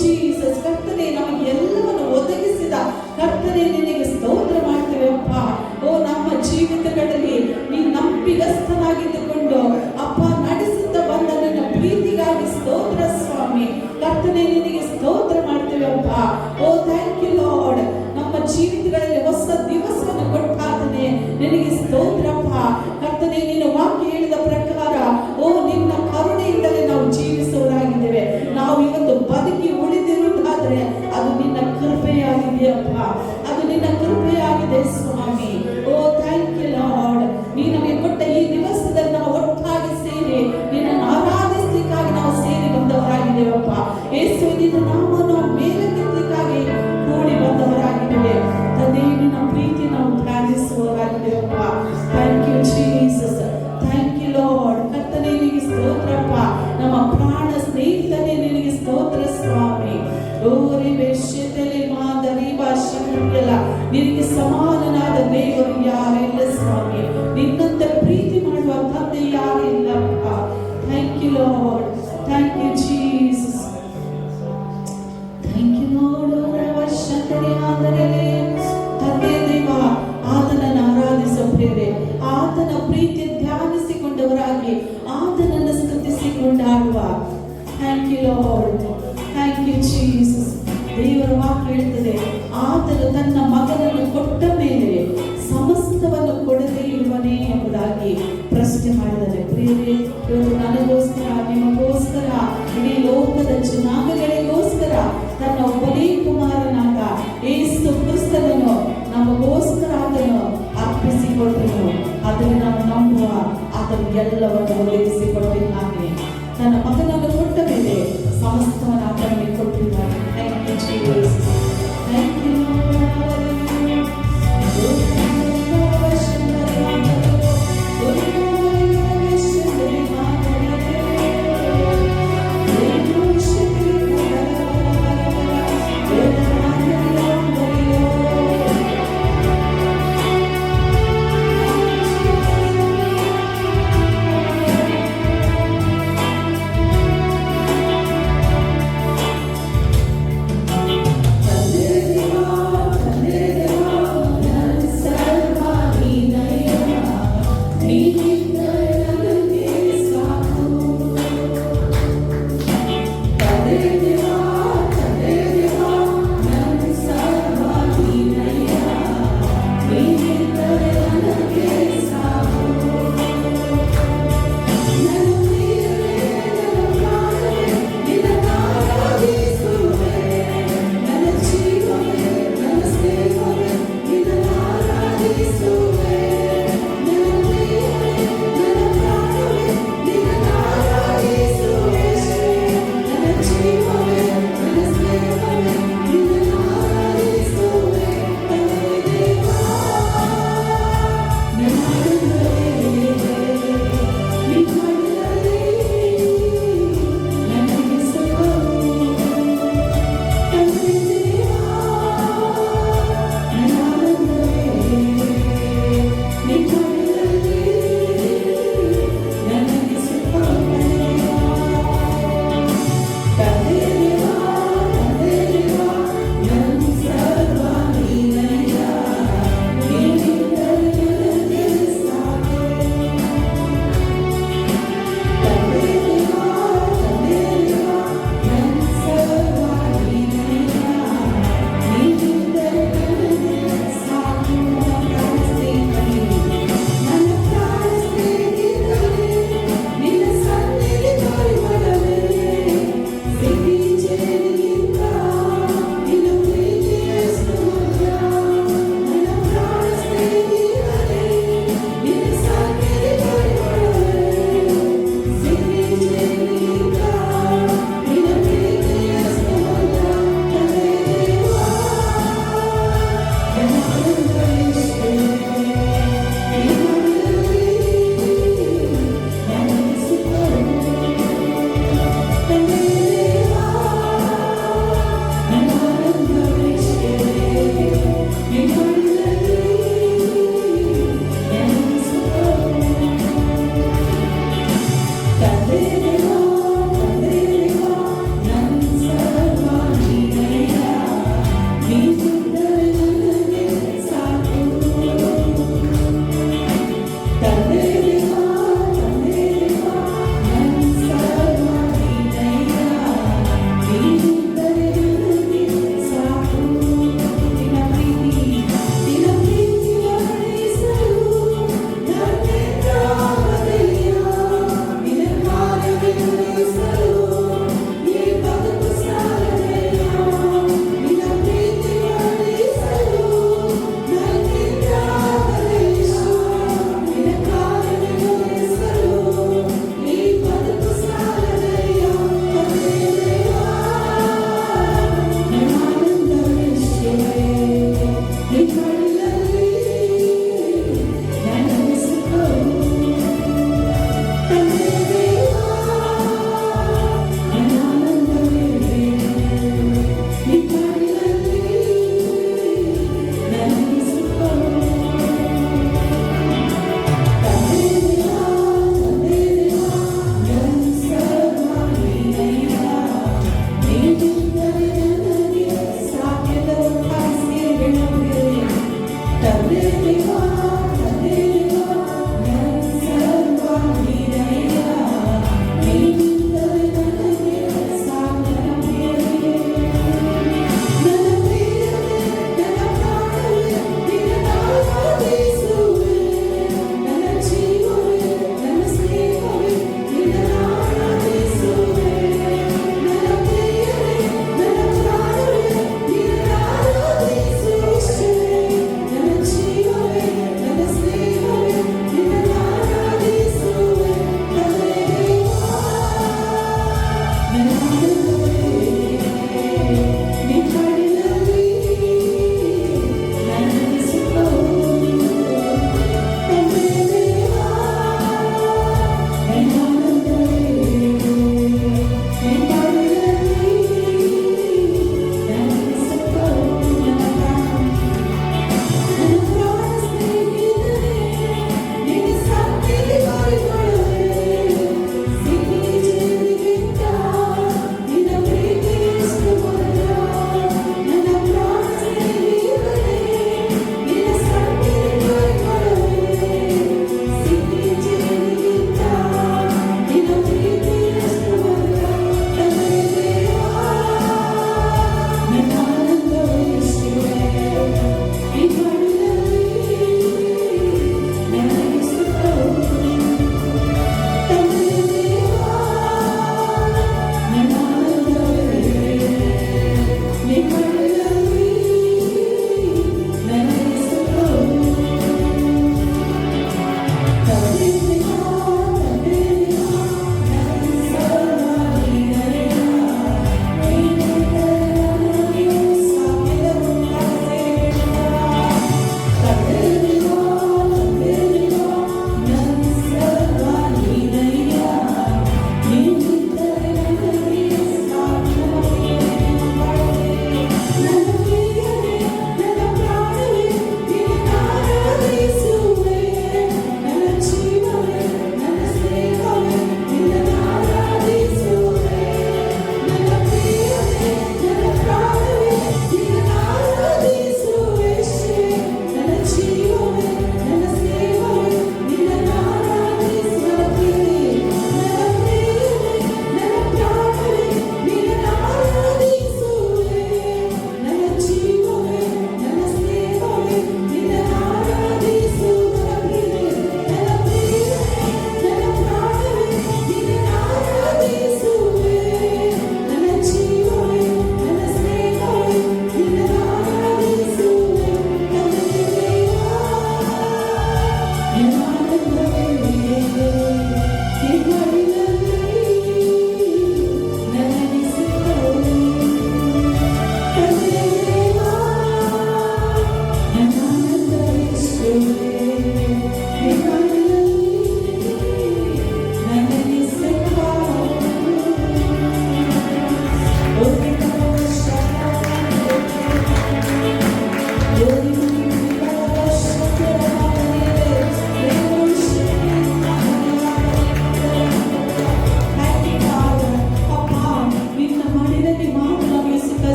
Jesus. ಕರ್ತನೆ, ನಮಗೆ ಎಲ್ಲವನ್ನು ಒದಗಿಸಿದ ಕರ್ತನೆ, ನಿನಗೆ ಸ್ತೋತ್ರ ಮಾಡ್ತೇವೆ ಅಪ್ಪ. ಓ, ನಮ್ಮ ಜೀವಿತಗಳಲ್ಲಿ ನೀನು ನಂಬಿಗಸ್ತನಾಗಿದ್ದುಕೊಂಡು ಅಪ್ಪ ನಡೆಸುತ್ತಾ ಬಂದ ನಿನ್ನ ಪ್ರೀತಿಗಾಗಿ ಸ್ತೋತ್ರ ಸ್ವಾಮಿ. ಕರ್ತನೆ, ನಿನಗೆ ಸ್ತೋತ್ರ ಮಾಡ್ತೇವೆ ಅಪ್ಪ. ಓ, ಥ್ಯಾಂಕ್ ಯು ಲಾರ್ಡ್. ನಮ್ಮ ಜೀವಿತಗಳಲ್ಲಿ ಹೊಸ ದಿವಸವನ್ನು ಕೊಟ್ಟಾದನೆ ನಿನಗೆ ಸ್ತೋತ್ರಪ್ಪ. ಕರ್ತನೆ, ನಿನ್ನ ವಾಕ್ಯ ಹೇಳಿದ ಪ್ರಕಾರ ಓ, ನಿನ್ನ ಕರುಣೆಯಿಂದಲೇ ನಾವು ಜೀವಿಸುವವರಾಗಿದ್ದೇವೆ. ನಾವು ಇವತ್ತು ಬದುಕಿ ಉಳಿದಿರುವುದಾದ್ರೆ ಅದು ನಿನ್ನ ಕೃಪೆಯಾಗಿದೆಯಪ್ಪ, ಅದು ನಿನ್ನ ಕೃಪೆಯಾಗಿದೆ ಸ್ವಾಮಿ. ಓ, ಥ್ಯಾಂಕ್ ಯು ಲಾರ್ಡ್. ನೀ ನಮಗೆ ಕೊಟ್ಟ ಈ ದಿವಸದಲ್ಲಿ ನಾವು ಒಟ್ಟಾಗಿ ಸೇರಿ ನಿನ್ನನ್ನು ಆರಾಧಿಸಲಿಕ್ಕಾಗಿ ನಾವು ಸೇರಿ ಬಂದವರಾಗಿದ್ದೇವಪ್ಪ. ಯೇಸುವಿನ ನಾಮವನ್ನು ಮೇಲಕ್ಕೆತ್ತಲಿಕ್ಕಾಗಿ ಕೂಡಿ ಬಂದವರಾಗಿದ್ದೇವೆ ತಂದೆ. ನಿನ್ನ ಪ್ರೀತಿ ನಾವು ಧ್ಯಾನಿಸುವವರಾಗಿದ್ದೇವಪ್ಪ. Thank you Jesus, thank you lord. ಕರ್ತನೆ, ನಿನಗೆ ಸ್ತೋತ್ರಪ್ಪ. ನಮ್ಮ ಪ್ರಾಣ ಸ್ನೇಹಿತನೇ ನಿನಗೆ ಸ್ತೋತ್ರ ಸ್ವಾಮಿ. ನಿನಗೆ ಸಮಾನನಾದ ದೇವರು ಯಾರಿಲ್ಲ ಸ್ವಾಮಿ. ನಿನ್ನಂತೆ ಪ್ರೀತಿ ಮಾಡುವ ತಂದೆ ಯಾರಿಲ್ಲಪ್ಪ. Thank you lord, thank you Jesus, thank you lord. ತಂದೆ ದೇವ, ಆತನನ್ನು ಆರಾಧಿಸುತ್ತೇವೆ. ಆತನ ಪ್ರೀತಿ ಧ್ಯಾನಿಸಿಕೊಂಡವರಾಗಿ ಆತನನ್ನು ಸ್ತುತಿಸಿಕೊಂಡಾಡುವ. Thank you lord, thank you Jesus. ದೇವರ ವಾಕ್ಯ ಹೇಳ್ತದೆ, ಆತನು ತನ್ನ ಮಗನನ್ನು ಕೊಟ್ಟ ಮೇಲೆ ಸಮಸ್ತವನ್ನು ಕೊಡದೇ ಇರುವನೇ ಎಂಬುದಾಗಿ ಪ್ರಶ್ನೆ ಮಾಡಿದರೆ. ಪ್ರಿಯರೇ, ಇವತ್ತು ನನಗೋಸ್ಕರ, ನಿಮಗೋಸ್ಕರ, ಇಡೀ ಲೋಕದ ಜನಾಂಗಗಳಿಗೋಸ್ಕರ ತನ್ನ ಒಬ್ಬನೇ ಕುಮಾರನಾದ ಯೇಸು ಕ್ರಿಸ್ತನನ್ನು ನಮಗೋಸ್ಕರ ಆತನು ಅರ್ಪಿಸಿಕೊಟ್ಟನು. ಅದನ್ನು ನಾವು ನಂಬುವ, ಆತನು ಎಲ್ಲವನ್ನು ಒದಗಿಸಿಕೊಟ್ಟಿದ್ದಾನೆ. ತನ್ನ ಮಗನನ್ನು ಕೊಟ್ಟ ಮೇಲೆ ಸಮಸ್ತವನ್ನು ಆತನಿಗೆ ಕೊಟ್ಟಿದ್ದಾನೆ. Thank you Jesus, thank you Thank you.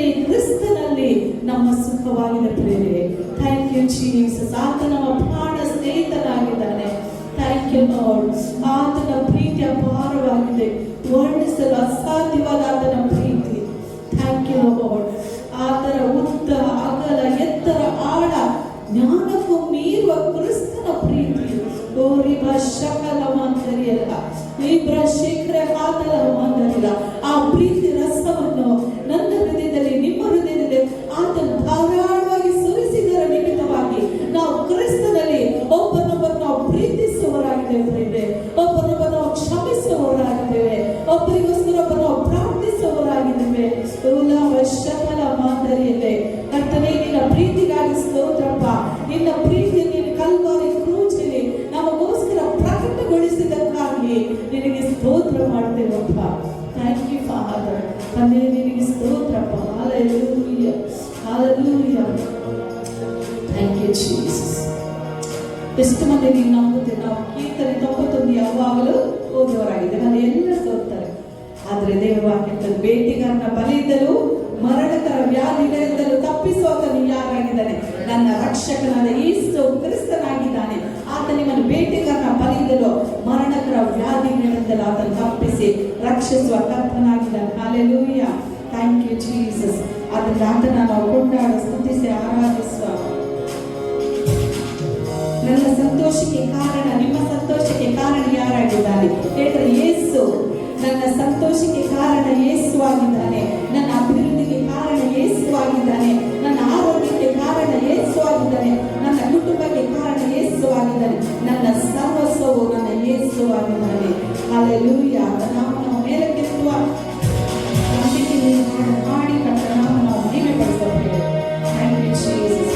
ಕರ್ತನೇ ಕ್ರಿಸ್ತನಲ್ಲಿ ನಮ್ಮ ಸುಖವಾಗಿದೆ ಪ್ರೇರೆ. ಥ್ಯಾಂಕ್ ಯು ಜೀಸಸ್. ಆತ ನಮ್ಮ ಪ್ರಾಣ ಸ್ನೇಹಿತನಾಗಿದ್ದಾನೆ. Thank you lord. ಆತನ ಪ್ರೀತಿ ಅಪಾರವಾಗಿದೆ, ವರ್ಣಿಸಲು ಅಸಾಧ್ಯವಾದ ಆತನ ಪ್ರೀತಿ. Thank you lord. ಆತನ ಉದ್ದ ಅಗಲ ಎತ್ತರ ಆಳ ಜ್ಞಾನಕ್ಕೂ ಮೀರುವ ಕ್ರಿಸ್ತನ ಪ್ರೀತಿ. ಓರಿಬ ಶಕಲ ಮಾಂತರಿಯಲ್ಲ, ಇಬ್ರ ಶೇಖರ ಕಾತಲ ಮಾಂತರಿಲ್ಲ. ಆ ಪ್ರೀತಿ ರಸವನ್ನು ನನ್ನ ಹೃದಯದಲ್ಲಿ, ನಿಮ್ಮ ಹೃದಯದಲ್ಲಿ ಆತ ಧಾರಾಳವಾಗಿ ಸುರಿಸಿದರ ನಿಮಿತ್ತವಾಗಿ ನಾವು ಕ್ರಿಸ್ತನಲ್ಲಿ ಒಬ್ಬನೊಬ್ಬರು ನಾವು ಪ್ರೀತಿಸುವವರಾಗಿದ್ದೇವೆ, ಒಬ್ಬನೊಬ್ಬ ನಾವು ಕ್ಷಮಿಸುವವರಾಗಿದ್ದೇವೆ, ಒಬ್ಬರಿಗೋಸ್ಕರ ಒಬ್ಬ ನಾವು ಪ್ರಾರ್ಥಿಸುವವರಾಗಿದ್ದೇವೆ. ಶಕಲ ಮಾದರಿಯಲ್ಲೇ ಕರ್ತನೇ, ನಿನ್ನ ಪ್ರೀತಿಗಾಗಿ ಸ್ತೋತ್ರಪ್ಪ. ನಿನ್ನ ಪ್ರೀತಿ ನೀನು ಕಲ್ವಾರಿ ಕ್ರೂಜಲ್ಲಿ ನಮಗೋಸ್ಕರ ಪ್ರಕಟಗೊಳಿಸಿದ್ದಕ್ಕಾಗಿ ನಿನಗೆ ಸ್ತೋತ್ರ ಮಾಡ್ತೇವಪ್ಪ. Thank you father. ತಂದೆ, ನಿನಗೆ ಸ್ತೋತ್ರಪ್ಪ. Hallelujah, hallelujah. Thank you Jesus. ಎಷ್ಟು ಮಂದಿ ನೀವು ನಂಬುತ್ತೆ? ನಾವು ಕೀರ್ತನೆ 91 ಯಾವಾಗಲೂ ಓದುವವರಾಗಿದ್ದೇವೆ, ಅಲ್ಲಿ ಎಲ್ಲ ಸೋತ್ತಾರೆ. ಆದರೆ ದೇವವಾಕ್ಯದ ಬೇಟೆಗಾರನ ಬಲಿಯಿಂದಲೂ ಮರಣಕರ ವ್ಯಾಧಿಗಳಿಂದಲೂ ತಪ್ಪಿಸುವಾತನು ಯಾರಾಗಿದ್ದಾನೆ? ನನ್ನ ರಕ್ಷಕನಾದ ಯೇಸು ಕ್ರಿಸ್ತನಾಗಿದ್ದಾನೆ. ಆತ ನಿಮ್ಮನ್ನು ಬೇಟೆಗಾರನ ಬಲಿಯಿಂದಲೂ ಮರಣಕರ ವ್ಯಾಧಿಗಳಿಂದಲೂ ಆತನು ತಪ್ಪಿಸಿ ರಕ್ಷಿಸುವ ಕರ್ತನಾಗಿದ್ದಾನೆ. ಹಲ್ಲೆಲೂಯಾ. Thank you Jesus. ಆದ್ದರಿಂದ ಆತನ ನಾವು ಕೊಂಡಾಡ, ಸ್ತುತಿಸಿ, ಆರಾಧಿಸುವ. ನನ್ನ ಸಂತೋಷಕ್ಕೆ ಕಾರಣ, ನಿಮ್ಮ ಸಂತೋಷಕ್ಕೆ ಕಾರಣ ಯಾರಾಗಿದ್ದಾರೆ ಹೇಳಿದ್ರೆ ಯೇಸು. ನನ್ನ ಸಂತೋಷಕ್ಕೆ ಕಾರಣ ಯೇಸು ಆಗಿದ್ದಾನೆ. ನನ್ನ ಅಭಿವೃದ್ಧಿಗೆ ಕಾರಣ ಯೇಸು ಆಗಿದ್ದಾನೆ. ನನ್ನ ಆರೋಗ್ಯಕ್ಕೆ ಕಾರಣ ಯೇಸು ಆಗಿದ್ದಾನೆ. ನನ್ನ ಕುಟುಂಬಕ್ಕೆ ಕಾರಣ ಯೇಸು ಆಗಿದ್ದಾನೆ. ನನ್ನ ಸರ್ವಸ್ವವು ನನ್ನ ಯೇಸು ಆಗಿದ್ದಾನೆ. ಹಲ್ಲೆಲೂಯಾ. ನಾವು ಮೇಲಕ್ಕೆತ್ತುವ ನಂಬಿಕೆ ಮಾಡಿ ಕಟ್ಟ ನಾವು ಮಹಿಮೆ ಪಡಿಸುತ್ತೇವೆ. Thank you Jesus.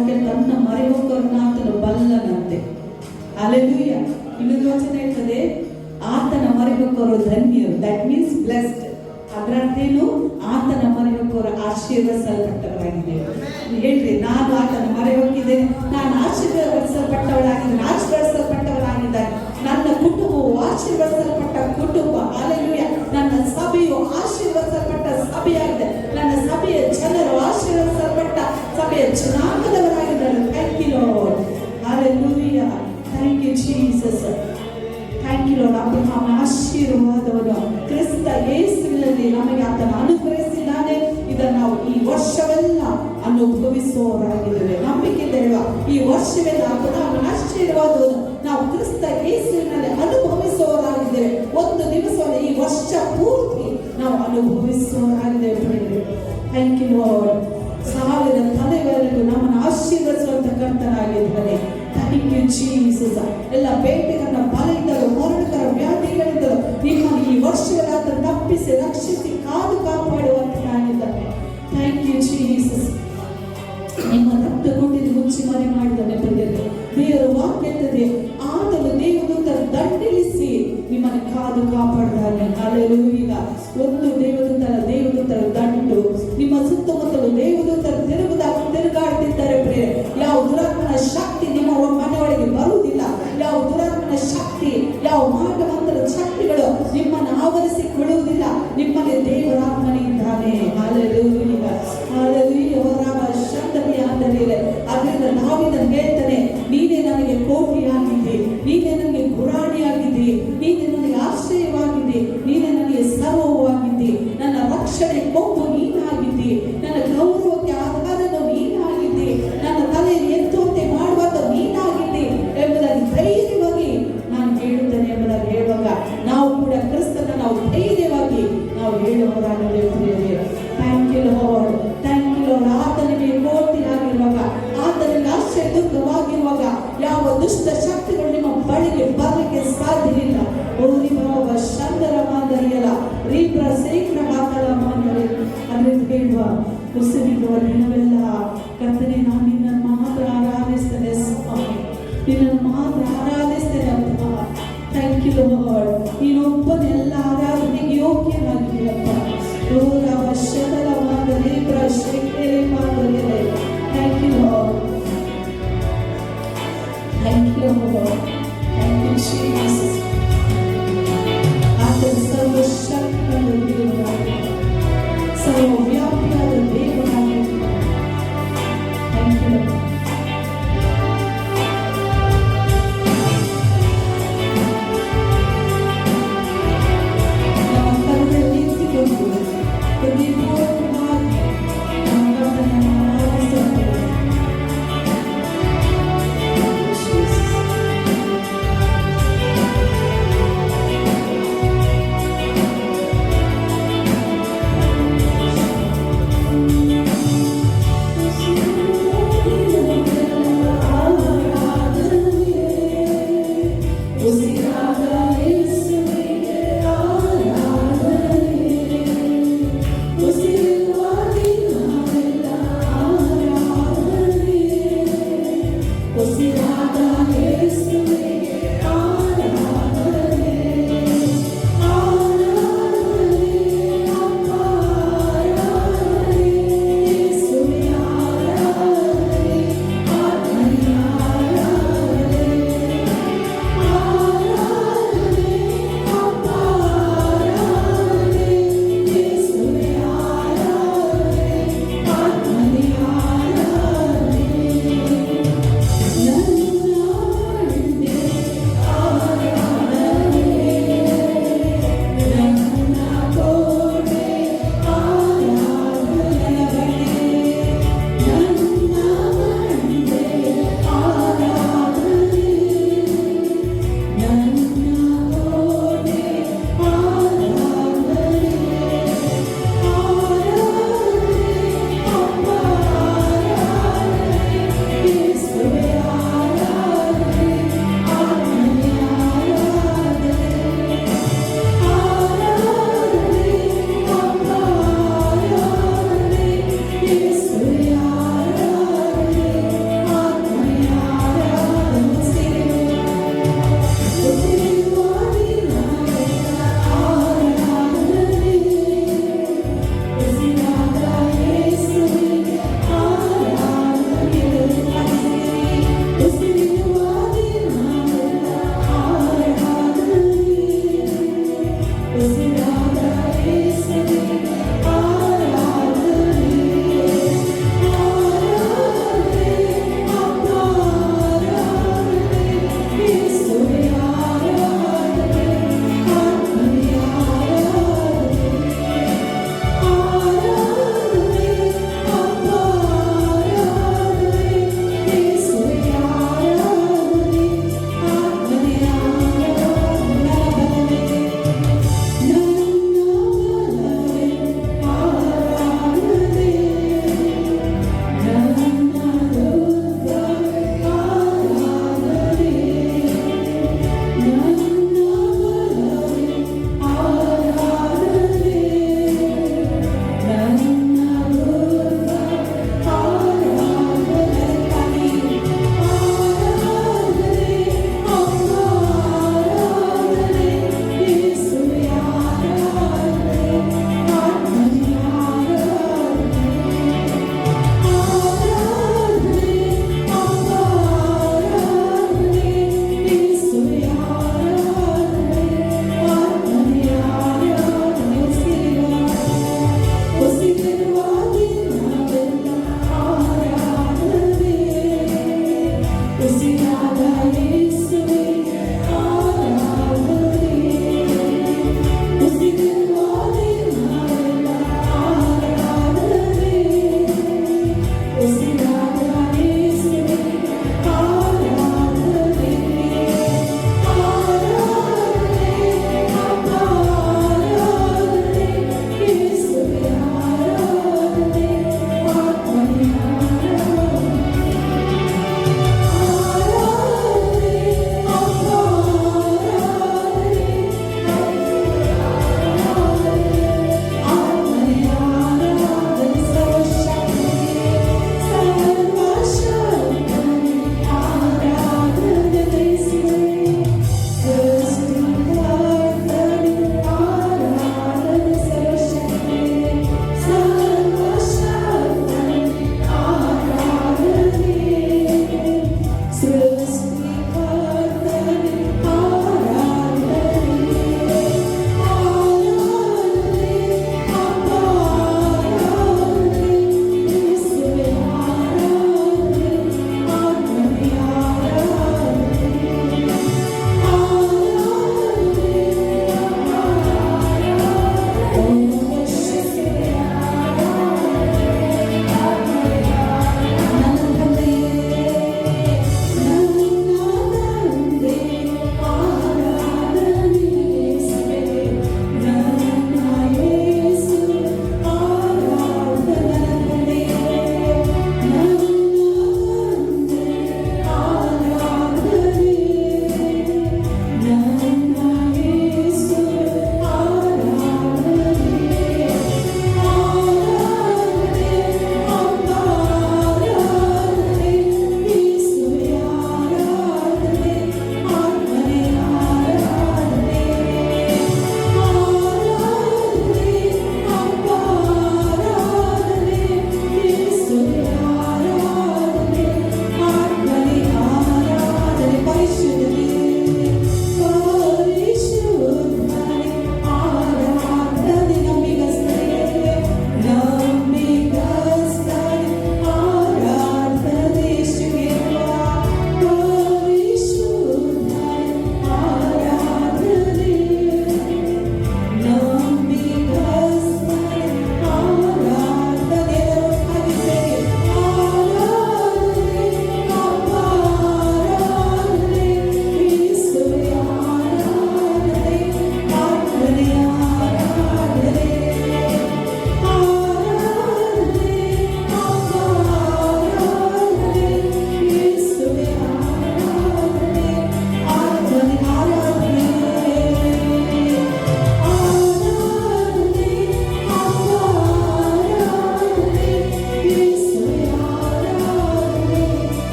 ವಾಕ್ಯ ತನ್ನ ಮರೆಹೊಕ್ಕವರನ್ನ ಆತನು ಬಲ್ಲನಂತೆ. ಅಲ್ಲೆಲೂಯ. ಇನ್ನೊಂದು ವಚನ ಹೇಳ್ತದೆ, ಆತನ ಮರೆಹೊಕ್ಕವರು ಧನ್ಯರು. That means blessed. ಅದರ ಅರ್ಥ ಏನು? ಆತನ ಮರೆಹೊಕ್ಕವರು ಆಶೀರ್ವದಿಸಲ್ಪಟ್ಟವರಾಗಿದ್ದೇವೆ. ಹೇಳ್ರಿ, ನಾನು ಆತನ ಮೊರೆ ಹೋಗಿದ್ದೇನೆ, ನಾನು ಆಶೀರ್ವದಿಸಲ್ಪಟ್ಟವಳಾಗಿದ್ದೇನೆ, ಆಶೀರ್ವದಿಸಲ್ಪಟ್ಟವರಾಗಿದ್ದಾರೆ. ನನ್ನ ಕುಟುಂಬವು ಆಶೀರ್ವದಿಸಲ್ಪಟ್ಟ ಕುಟುಂಬ. ಅಲ್ಲೆಲೂಯ. ನನ್ನ ಸಭೆಯು ಆಶೀರ್ವದಿಸಲ್ಪಟ್ಟ ಸಭೆಯಾಗಿದೆ. ನನ್ನ ಸಭೆಯ ಜನರು ಆಶೀರ್ವದಿಸಲ್ಪಟ್ಟ ಸಭೆಯ ಜನಾಂಗದವರಾಗಿದ್ದಾರೆ. Thank you lord. Hallelujah. Thank you Jesus. Thank you lord. ಅಬ್ರಹಾಮ ಆಶೀರ್ವಾದವನ್ನು ಕ್ರಿಸ್ತ ಯೇಸುವಿನಲ್ಲಿ ನಮಗೆ ಆತನ ಅನುಗ್ರಹಿಸಿದ್ದಾನೆ. ಇದನ್ನು ನಾವು ಈ ವರ್ಷವೆಲ್ಲ ಅನುಭವಿಸುವವರಾಗಿದ್ದೇವೆ. ನಂಬಿಕೆ ದೇವ, ಈ ವರ್ಷವೆಲ್ಲ ಅವನ ಆಶೀರ್ವಾದವನ್ನು ನಾವು ಕ್ರಿಸ್ತ ಯೇಸುವಿನಲ್ಲಿ ಅನುಭವಿಸುವವರಾಗಿದ್ದೇವೆ. ಒಂದು ದಿವಸವಲ್ಲ, ಈ ವರ್ಷ ಪೂರ್ತಿ ನಾವು ಅನುಭವಿಸುವವರಾಗಿದ್ದೇವೆ. Thank you lord. ಸಾವಿರ ತಲೆವರೆಗೂ ನಮ್ಮನ್ನು ಆಶೀರ್ವದಿಸುವಂತ ಕರ್ತನಾಗಿದ್ದಾನೆ. Thank you Jesus. ಎಲ್ಲ ಬೇಟೆಗರನ್ನ ಬಲೆಯಿಂದಲೂ ಮರಣಕರ ವ್ಯಾಧಿಗಳಿಂದಲೂ ನಿಮ್ಮನ್ನು ಈ ವರ್ಷಗಳ ತಪ್ಪಿಸಿ ರಕ್ಷಿಸಿ ಕಾದು ಕಾಪಾಡುವಂತಾಗಿದ್ದಾನೆ. Thank you Jesus. ನಿಮ್ಮ ರಕ್ತ ಗುಂಡಿನ ಮುಚ್ಚಿ ಮರೆ ಮಾಡಿದ್ದಾನೆ. ದೇವರ ವಾಕ್ಯ ಹೇಳ್ತದೆ, ಆತನು ದೇವದೂತರ ದಂಡಿಳಿಸಿ ನಿಮ್ಮನ್ನು ಕಾದು ಕಾಪಾಡಿದ್ದಾನೆ. ಅಲ್ಲೆಲೂಯ. ಒಂದು ದೇವದೂತರ ದಂಡು ನಿಮ್ಮ ಸುತ್ತಮುತ್ತಲು ದೇವದೂತರ ತಿರುಗಾಡ್ತಿದ್ದಾರೆ. ಯಾವ ದುರಾತ್ಮನ ಶಕ್ತಿ ನಿಮ್ಮ ಮನೆಯೊಳಗೆ ಬರುವುದಿಲ್ಲ. ಯಾವ ದುರಾತ್ಮನ ಶಕ್ತಿ, ಯಾವ ಮಾಟಮಂತ್ರ ಶಕ್ತಿಗಳು ನಿಮ್ಮನ್ನು ಆವರಿಸಿಕೊಳ್ಳುವುದಿಲ್ಲ. ನಿಮ್ಮಲ್ಲಿ ದೇವರಾತ್ಮನಿದ್ದಾನೆ. ಅಲ್ಲೆಲೂಯ. ಅಲ್ಲೆಲೂಯ. ಅದರಿಂದ ದಾವೀದನು ಹೇಳ್ತಾನೆ, ನೀನೇ ನನಗೆ ಕೋಟೆಯಾಗಿದ್ದೆ, ನೀನೇ ನನಗೆ ಗುರಾಣಿಯಾಗಿದ್ದೆ, ನೀನೇ ನನಗೆ ಆಶ್ರಯವಾಗಿದ್ದೆ, ನೀನೇ ನನಗೆ ಸರ್ವವಾಗಿದ್ದೆ, ನನ್ನ ರಕ್ಷಣೆ ಕೊಂಬು ನೀನಾಗಿದ್ದೆ, ನನ್ನ ಗೌರವಕ್ಕೆ ಆಧಾರನು ನೀನಾಗಿದ್ದೆ, ನನ್ನ ತಲೆಯನ್ನು ಎತ್ತುವಂತೆ ಮಾಡುವಾಗ ನೀನಾಗಿದ್ದೆ ಎಂಬುದಾಗಿ ಧೈರ್ಯವಾಗಿ ನಾನು ಹೇಳುತ್ತೇನೆ ಎಂಬುದಾಗಿ ಹೇಳುವಾಗ ನಾವು ಕೂಡ ಕ್ರಿಸ್ತನ ನಾವು ಧೈರ್ಯವಾಗಿ ನಾವು ಹೇಳುವವರಾಗಿದ್ದೇವೆ. Thank you lord. Thank you lord. ಆತನಿಗೆ ಕೋಟೆಯಾಗಿರುವಾಗ, ಆತನಿಗೆ ಆಶ್ರಯ ದುರ್ಗವಾಗಿರುವಾಗ ಯಾವ ದುಷ್ಟ ಶಕ್ತಿಗಳು ನಿಮ್ಮ ಬಳಿಗೆ ಬರಲಿಕ್ಕೆ ಸಾಧ್ಯವಿಲ್ಲ. ಶಂಕರ ಮಾದರಿಯಲ್ಲ ರೀಪ್ರ ಶೇಖರ ಮಾತಲ ಮಾದರಿ ಅದರಿಂದ ಹೇಳುವ ಕುಸಿದಿರುವ ದಿನವೆಲ್ಲ ಕರ್ತನೆ, ನಾನು ನಿನ್ನನ್ನು ಮಾತ್ರ ಆರಾಧಿಸ್ತೇನೆ ಸ್ವಾಮಿ, ನಿನ್ನನ್ನು ಮಾತ್ರ ಆರಾಧಿಸ್ತೇನೆ ಅಪ್ಪ. Thank you lord. ನೀನೊಬ್ಬನೆಲ್ಲ ಆರಾಧನೆಗೆ ಯೋಗ್ಯನಾಗಿದೆಯಪ್ಪ. ಶಕಲ ಮಾದರಿ ಶೇಖರ ಮಾದರಿಯಲ್ಲ. Thank you lord. Thank you lord. Thank you Jesus. ಆತನ ಸರ್ವಶಕ್ತನ ದೇವರಾಗಿ, ಸರ್ವವ್ಯಾಪಿಯಾದ ದೇವರಾಗಿ. Thank you lord. ನಮ್ಮ ಕರುಗಳಲ್ಲಿ ನಿಂತುಕೊಂಡು ಹೃದಯಪೂರ್ವಕವಾಗಿ ನಮ್ಮ ಕರ್ತನನ್ನು ಆರಾಧಿಸೋಣ.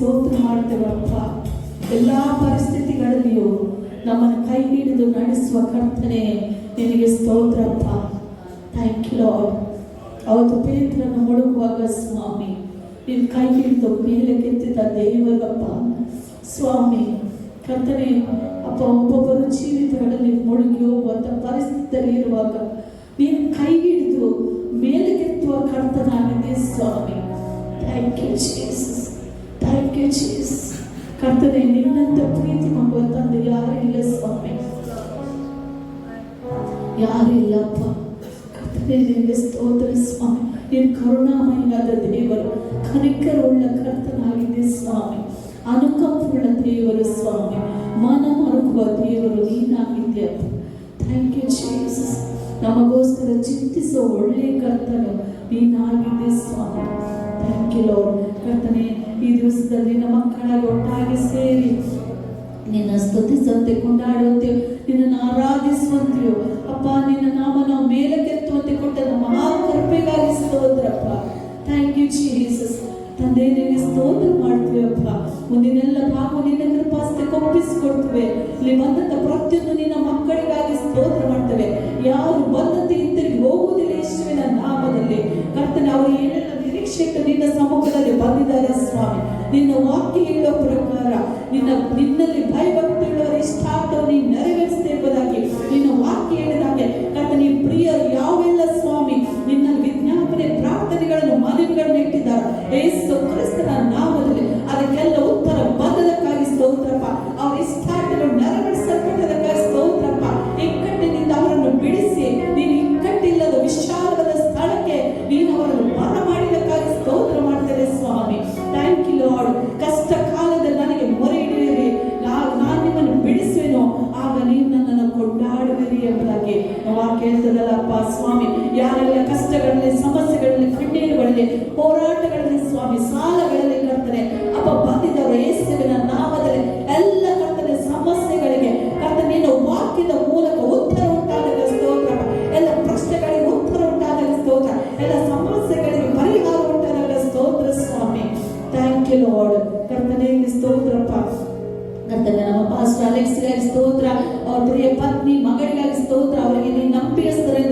ಸ್ತೋತ್ರ ಮಾಡ್ತೇವಪ್ಪ. ಎಲ್ಲ ಪರಿಸ್ಥಿತಿಗಳಲ್ಲಿಯೂ ನಮ್ಮನ್ನು ಕೈ ಹಿಡಿದು ನಡೆಸುವ ಕರ್ತನೆ ನಿನಗೆ ಸ್ತೋತ್ರಪ್ಪ. Thank you lord. ಅವತ್ತು ಪೇತ್ರನ ಮುಳುಗುವಾಗ ಸ್ವಾಮಿ ನೀನು ಕೈ ಹಿಡಿದು ಮೇಲೆ ಕೆತ್ತಿದ ದೇವರಪ್ಪ ಸ್ವಾಮಿ. ಕರ್ತನೆ ಅಪ್ಪ, ಒಬ್ಬೊಬ್ಬರು ಜೀವಿತಗಳಲ್ಲಿ ಮುಳುಗಿ ಹೋಗುವಂಥ ಪರಿಸ್ಥಿತಿಯಲ್ಲಿ ಇರುವಾಗ ನೀನು ಕೈ ಹಿಡಿದು ಮೇಲೆ ಕೆತ್ತುವ ಕರ್ತನಾಗಿದೆ ಸ್ವಾಮಿ. Thank you Jesus, thank you Jesus. ಕರ್ತನೆ ನಿನ್ನಂತ ಪ್ರೀತಿ ಮಾಡುವ ತಂದೆ ಯಾರು ಇಲ್ಲ ಸ್ವಾಮಿ, ಯಾರು ಇಲ್ಲಪ್ಪ. ಕರ್ತನೆ ನಿನಗೆ ಸ್ತೋತ್ರ ಸ್ವಾಮಿ. ನೀನು ಕರುಣಾಮಯವಾದ ದೇವರು, ಕನಿಕರವುಳ್ಳ ಕರ್ತನಾಗಿದೆ ಸ್ವಾಮಿ, ಅನುಕಂಪವುಳ್ಳ ದೇವರು ಸ್ವಾಮಿ, ಮನ ಮರುಗುವ ದೇವರು ನೀನಾಗಿದ್ಯಪ್ಪ. Thank you Jesus. ನಮಗೋಸ್ಕರ ಚಿಂತಿಸುವ ಒಳ್ಳೆಯ ಕರ್ತನು ನೀನಾಗಿದೆ ಸ್ವಾಮಿ. Thank you lord. ಕರ್ತನೆ ಈ ದಿವಸದಲ್ಲಿ ನಮ್ಮ ಮಕ್ಕಳಾಗಿ ಒಟ್ಟಾಗಿ ಸೇರಿ ನಿನ್ನ ಸ್ತುತಿಸುವಂತೆ, ಕೊಂಡಾಡುವಂತೆಯೋ, ನಿನ್ನನ್ನು ಆರಾಧಿಸುವಂತೆಯೋ ಅಪ್ಪ, ನಿನ್ನ ನಾಮ ನಾವು ಮೇಲೆ ಕೆತ್ತುವಂತೆ ಕೊಟ್ಟ ನಮ್ಮ ಮಹಾಕೃಪೆಗಾಗಿ ಸ್ತೋತ್ರಪ್ಪ. Thank you Jesus. ತಂದೆ ನಿನಗೆ ಸ್ತೋತ್ರ ಮಾಡ್ತೀವಪ್ಪ. ಮುಂದಿನೆಲ್ಲ ಭಾಗ ನಿನ್ನ ಕೃಪಾಸ್ತೆ ಒಪ್ಪಿಸಿಕೊಡ್ತೇವೆ. ಇಲ್ಲಿ ಬಂದಂತ ಪ್ರತಿಯೊಂದು ನಿನ್ನ ಮಕ್ಕಳಿಗಾಗಿ ಸ್ತೋತ್ರ ಮಾಡ್ತೇವೆ. ಯಾರು ಬಂದಂತೆ ಹಿಂತಿರುಗಿ ಹೋಗುವುದಿಲ್ಲ ಯೇಸುವಿನ ನಾಮದಲ್ಲಿ. ಕರ್ತನೆ ಅವರು ಏನೆಲ್ಲ ನಿರೀಕ್ಷೆಗೆ ನಿನ್ನ ಸಮ್ಮುಖದಲ್ಲಿ ಬಂದಿದ್ದಾರೆ ಸ್ವಾಮಿ. ನಿನ್ನ ವಾಕ್ಯ ಹೇಳುವ ಪ್ರಕಾರ ನಿನ್ನಲ್ಲಿ ಭಯಭಕ್ತಿಯುಳ್ಳವರ ಇಷ್ಟಾರ್ಥವನ್ನು ನೀನು ನೆರವೇರಿಸದೆ ಎಂಬುದಾಗಿ ನಿನ್ನ ವಾಕ್ಯ ಹೇಳಿದಾಗೆ ಕರ್ತನೆ ಪ್ರಿಯರು ಯಾವೆಲ್ಲ ಸ್ವಾಮಿ ನಿನ್ನಲ್ಲಿ ವಿಜ್ಞಾಪನೆ ಪ್ರಾರ್ಥನೆಗಳನ್ನು ಮನವಿಗಳನ್ನು ಇಟ್ಟಿದ್ದಾರೆ ಯೇಸು ಕ್ರಿಸ್ತನ ನಾಮದಲ್ಲಿ. ಅದಕ್ಕೆಲ್ಲ ಉತ್ತರ ಬಂದದಕ್ಕಾಗಿ ಸ್ತೋತ್ರಪ್ಪ. ಅವರ ಇಷ್ಟಾರ್ಥಗಳನ್ನು ನೆರವೇರಿಸಲ್ಪಟ್ಟದಕ್ಕಾಗಿ ಸ್ತೋತ್ರಪ್ಪ. ಇಕ್ಕಟ್ಟಿನಿಂದ ಅವರನ್ನು ಬಿಡಿಸಿ ನೀನು ಇಕ್ಕಟ್ಟಿಲ್ಲದ ವಿಶಾಲವಾದ ಸ್ಥಳಕ್ಕೆ ನೀನು ಅವರನ್ನು ಬರ ಮಾಡಿದಕ್ಕಾಗಿ ಸ್ತೋತ್ರ ಮಾಡ್ತೇವೆ ಸ್ವಾಮಿ. Thank you lord. ಕಷ್ಟ ಕಾಲದಲ್ಲಿ ನನಗೆ ಮೊರೆ ಇಡುವಿರಿ, ನಾನು ನಿಮ್ಮನ್ನು ಬಿಡಿಸುವೆನೋ, ಆಗ ನೀವು ನನ್ನನ್ನು ಕೊಂಡಾಡುವಿರಿ ಎಂಬುದಾಗಿ ವಾಕ್ಯ ಹೇಳ್ತದಲ್ಲಪ್ಪ ಸ್ವಾಮಿ. ಯಾರೆಲ್ಲ ಕಷ್ಟಗಳಲ್ಲಿ, ಸಮಸ್ಯೆಗಳಲ್ಲಿ, ಕಣ್ಣೀರುಗಳಲ್ಲಿ, ಹೋರಾಟಗಳಲ್ಲಿ ಸ್ವಾಮಿ, ಸಾಲಗಳಲ್ಲಿ ಕರ್ತನೆ ಅಪ್ಪ ಬಂದಿದ್ದವರು ಯೇಸುವಿನ ನಾಮದಲ್ಲಿ ಎಲ್ಲ ಕರ್ತನೆ ಸಮಸ್ಯೆಗಳಿಗೆ ಕರ್ತನೆ ನಿನ್ನ ವಾಕ್ಯದ ಮೂಲಕ ಉತ್ತರ ಉಂಟಾದಾಗ ಸ್ತೋತ್ರ. ಎಲ್ಲ ಪ್ರಶ್ನೆಗಳಿಗೆ ಉತ್ತರ ಉಂಟಾದಾಗ ಸ್ತೋತ್ರ. ಎಲ್ಲ ಸಮಸ್ಯೆಗಳಿಗೆ ಪರಿಹಾರ ಉಂಟಾದಾಗ ಸ್ತೋತ್ರ ಸ್ವಾಮಿ. Thank you lord. ಕರ್ತನೆ ಸ್ತೋತ್ರಪ್ಪ. ಕರ್ತನೆ ನಮ್ಮ ಪಾಸ್ಟರ್ ಅಲೆಕ್ಸ್ಗಾಗಿ ಸ್ತೋತ್ರ, ಅವ್ರ ಪ್ರಿಯ ಪತ್ನಿ ಮಗಳಿಗಾಗಿ ಸ್ತೋತ್ರ. ಅವರಿಗೆ ನೀನು ನಂಬಿಕಸ್ಥರಿಂದ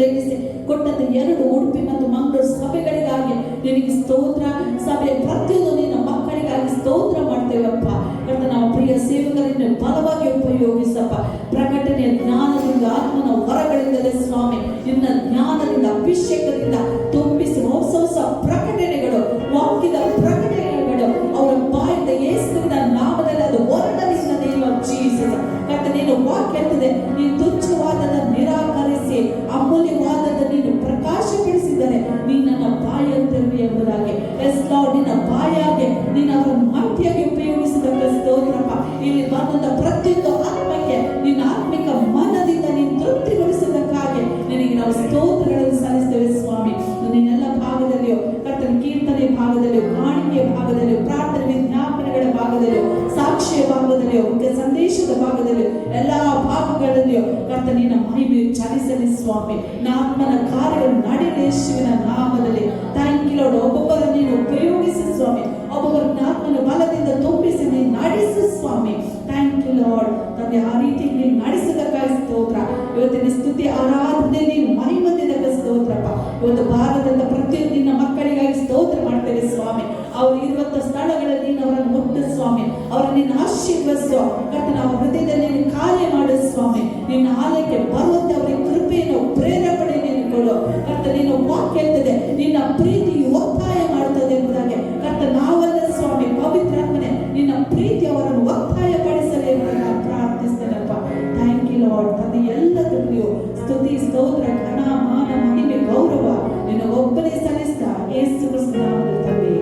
ಕೊಟ್ಟಂತ 2 ಉಡುಪಿ ಮತ್ತು ಮಂಗಳೂರು ಸಭೆಗಳಿಗಾಗಿ ನಿನಗೆ ಸ್ತೋತ್ರ. ಸಭೆ ಪ್ರತಿಯೊಂದು ನಿನ್ನ ಮಕ್ಕಳಿಗಾಗಿ ಸ್ತೋತ್ರ ಮಾಡ್ತೇವಪ್ಪ. ಕರ್ತನೆ ನಮ್ಮ ಪ್ರಿಯ ಸೇವಕರನ್ನು ಬಲವಾಗಿ ಉಪಯೋಗಿಸಪ್ಪ. ಪ್ರಕಟಣೆಯ ಜ್ಞಾನದಿಂದ, ಆತ್ಮನ ವರಗಳಿಂದಲೇ ಸ್ವಾಮಿ ನಿನ್ನ ಜ್ಞಾನದಿಂದ, ಅಭಿಷೇಕದಿಂದ ತುಂಬಿಸಿ ಹೊಸ ಹೊಸ ಪ್ರಕಟಣೆಗಳು, ವಾಕ್ಯದ ಪ್ರಕಟಣೆಗಳು ಅವರ ಬಾಯಿಂದ ಯೇಸುವಿನ ನಾಮದಲ್ಲಿ ಅದು ಹೊರಡಲಿಲ್ಲ. ಜೀಸಸ್ ಕರ್ತನೆ ನೀನು ವಾಕ್ಯ ಹೇಳ್ತದೆ, ನೀನು ತುಚ್ಛವಾದದ ನಿರಾಕರಿಸಿ ಅಮೂಲ್ಯವಾದದ ನೀನು ಪ್ರಕಾಶಪಡಿಸಿದರೆ ನೀನು ನನ್ನ ಬಾಯನ್ನು ತೆರವಿ ಎಂಬುದಾಗಿ. ಎಸ್ ಲಾರ್ಡ್, ನಿನ್ನ ಬಾಯಾಗೆ ನೀನು ಅವರ ಮಾಹಿತಿಯಾಗಿ ಉಪಯೋಗಿಸಿದ ಸ್ತೋತ್ರಪ್ಪ. ಇಲ್ಲಿ ಬಂದಂತ ಪ್ರತಿಯೊಂದು ಆತ್ಮಕ್ಕೆ ನಿನ್ನ ಆತ್ಮಿಕ ಮನದಿಂದ ನೀನು ತೃಪ್ತಿಗೊಳಿಸಿದ್ದಕ್ಕಾಗಿ ನಿನಗೆ ನಾವು ಸ್ತೋತ್ರಗಳನ್ನು ಸಲ್ಲಿಸ್ತೇವೆ ಸ್ವಾಮಿ. ನಿನ್ನೆಲ್ಲ ಭಾಗದಲ್ಲಿಯೂ ಕರ್ತನ ಕೀರ್ತನೆ ಭಾಗದಲ್ಲಿಯೂ, ಕಾಣಿಕೆಯ ಭಾಗದಲ್ಲಿಯೂ, ಪ್ರಾರ್ಥನೆ ವಿಜ್ಞಾಪನೆಗಳ ಭಾಗದಲ್ಲಿಯೂ, ಸಾಕ್ಷಿಯ ಭಾಗದಲ್ಲಿಯೂ, ಮುಖ್ಯ ಸಂದೇಶದ ಭಾಗದಲ್ಲಿಯೂ, ಎಲ್ಲಾ ಭಾಗಗಳಲ್ಲಿಯೂ ಕರ್ತನ ನಿನ್ನ ಮಹಿಮೆಯು ಚಲಿಸಲಿ ಸ್ವಾಮಿ. ಆತ್ಮನ ಕಾರ್ಯಗಳು ನಡೆಯಲಿ ಯೇಸುವಿನ ನಾಮದಲ್ಲಿ. Thank you Lord. ಒಬ್ಬೊಬ್ಬರ ನೀನು ಉಪಯೋಗಿಸಿ ಸ್ವಾಮಿ, ಒಬ್ಬೊಬ್ಬರನ್ನ ಆತ್ಮನ ಬಲದಿಂದ ತುಂಬಿಸಿ ನೀನು ನಡೆಸು ಸ್ವಾಮಿ. Thank you lord. ತಂದೆ ಆ ರೀತಿ ನೀನು ನಡೆಸಿದಕ್ಕಾಗಿ ಸ್ತೋತ್ರ. ಇವತ್ತಿನ ಸ್ತುತಿ ಆರಾಧನೆ ನೀನು ಮಹಿಮಂದಿದ್ದಕ್ಕೆ ಸ್ತೋತ್ರಪ್ಪ. ಇವತ್ತು ಭಾರತದ ಪ್ರತಿಯೊಂದು ನಿನ್ನ ಮಕ್ಕಳಿಗಾಗಿ ಸ್ತೋತ್ರ ಮಾಡ್ತೇವೆ ಸ್ವಾಮಿ. ಅವರು ಇರುವಂತ ಸ್ಥಳಗಳಲ್ಲಿ ನೀನು ಅವರನ್ನು ಮುಟ್ಟು ಸ್ವಾಮಿ, ಅವರನ್ನು ನೀನು ಆಶೀರ್ವದಿಸು ಕರ್ತನ. ಅವರ ಹೃದಯದಲ್ಲಿ ನೀನು ಕಾರ್ಯ ಮಾಡು ಸ್ವಾಮಿ. ನಿನ್ನ ಆಲಯಕ್ಕೆ ಬರುವಂತೆ ಅವರಿಗೆ ಕೃಪೆಯನ್ನು, ಪ್ರೇರೇಪಣೆ ನೀನು ಕೊಡು ಕರ್ತ. ನಿನ್ನ ವಾಕ್ಯ ಹೇಳ್ತದೆ ನಿನ್ನ ಪ್ರೀತಿಯು ಒತ್ತಾಯ ಮಾಡುತ್ತದೆ ಎಂಬುದಾಗಿ ಕರ್ತ. ನಾವಲ್ಲ ಸ್ವಾಮಿ, ಪವಿತ್ರಾತ್ಮನೆ ನಿನ್ನ ಪ್ರೀತಿ ಅವರನ್ನು ಒತ್ತಾಯ ಪಡಿಸಲಿ ಎಂಬುದಾಗಿ ನಾನು ಪ್ರಾರ್ಥಿಸ್ತೇನಪ್ಪ. Thank you lord. ತಂದೆ ಎಲ್ಲದಕ್ಕೂ ಸ್ತುತಿ, ಸ್ತೋತ್ರ, ಘನ, ಮಾನ, ಮಹಿಮೆ, ಗೌರವ ನಿನ್ನ ಒಬ್ಬನೇ ಸಲ್ಲಿಸ್ತಾ ಯೇಸು ಕ್ರಿಸ್ತನ ನಾಮದಲ್ಲಿ ತಂದೆ.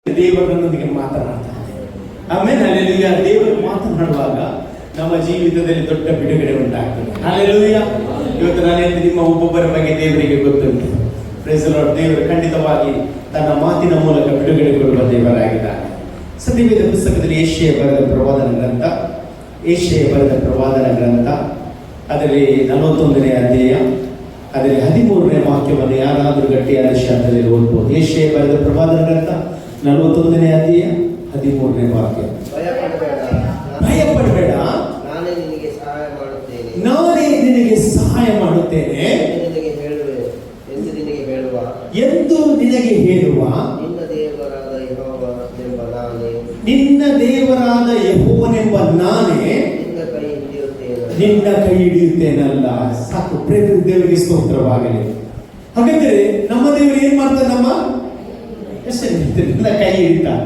ದೇವರೊಂದಿಗೆ ಮಾತನಾಡ್ತಾರೆ. ಆಮೇಲೆ ಹಲ್ಲೆಲೂಯಾ. ದೇವರು ಮಾತನಾಡುವಾಗ ನಮ್ಮ ಜೀವಿತದಲ್ಲಿ ದೊಡ್ಡ ಬಿಡುಗಡೆ ಉಂಟಾಗ್ತದೆ. ಹಲ್ಲೆಲೂಯಾ. ಇವತ್ತು ನಾನು ನಿಮ್ಮ ಒಬ್ಬೊಬ್ಬರ ಬಗ್ಗೆ ದೇವರಿಗೆ ಗೊತ್ತುಂಟು. Praise the Lord. ದೇವರು ಖಂಡಿತವಾಗಿ ತನ್ನ ಮಾತಿನ ಮೂಲಕ ಬಿಡುಗಡೆ ಕೊಡುವ ದೇವರಾಗಿದ್ದಾನೆ. ಸತ್ಯವೇದ ಪುಸ್ತಕದಲ್ಲಿ ಯೆಶಾಯ ಬರೆದ ಪ್ರವಾದನ ಗ್ರಂಥ ಅದರಲ್ಲಿ 41ನೇ ಅಧ್ಯಾಯ ಅದರಲ್ಲಿ 13ನೇ ವಾಕ್ಯವನ್ನು ಯಾರಾದರೂ ಗಟ್ಟಿಯಾದ ಶಬ್ದದಲ್ಲಿ ಓದ್ಬೋದು. ಯೆಶಾಯ ಬರೆದ ಪ್ರವಾದನ ಗ್ರಂಥ 41ನೇ ಅಧ್ಯಾಯ 13ನೇ ವಾಕ್ಯ. ಭಯಪಡಬೇಡ, ನಾನೇ ನಿನಗೆ ಸಹಾಯ ಮಾಡುತ್ತೇನೆ, ನಾನೇ ನಿನಗೆ ಸಹಾಯ ಮಾಡುತ್ತೇನೆ ಎಂದು ನಿನಗೆ ಹೇಳುವ ನಿನ್ನ ದೇವರಾದ ಯೆಹೋವನೆಂಬ ನಾನೇ ನಿನ್ನ ಕೈ ಹಿಡಿಯುತ್ತೇನಲ್ಲ. ಸಾಕು, ಪ್ರೇತ ದೇವರಿಗೆ ಸ್ತೋತ್ರವಾಗಲಿ. ಹಾಗಾದ್ರೆ ನಮ್ಮ ದೇವರು ಏನ್ ಮಾಡ್ತಾರೆ? ನಮ್ಮ ಕೈ ಹಿಡಿದಿದ್ದಾರೆ.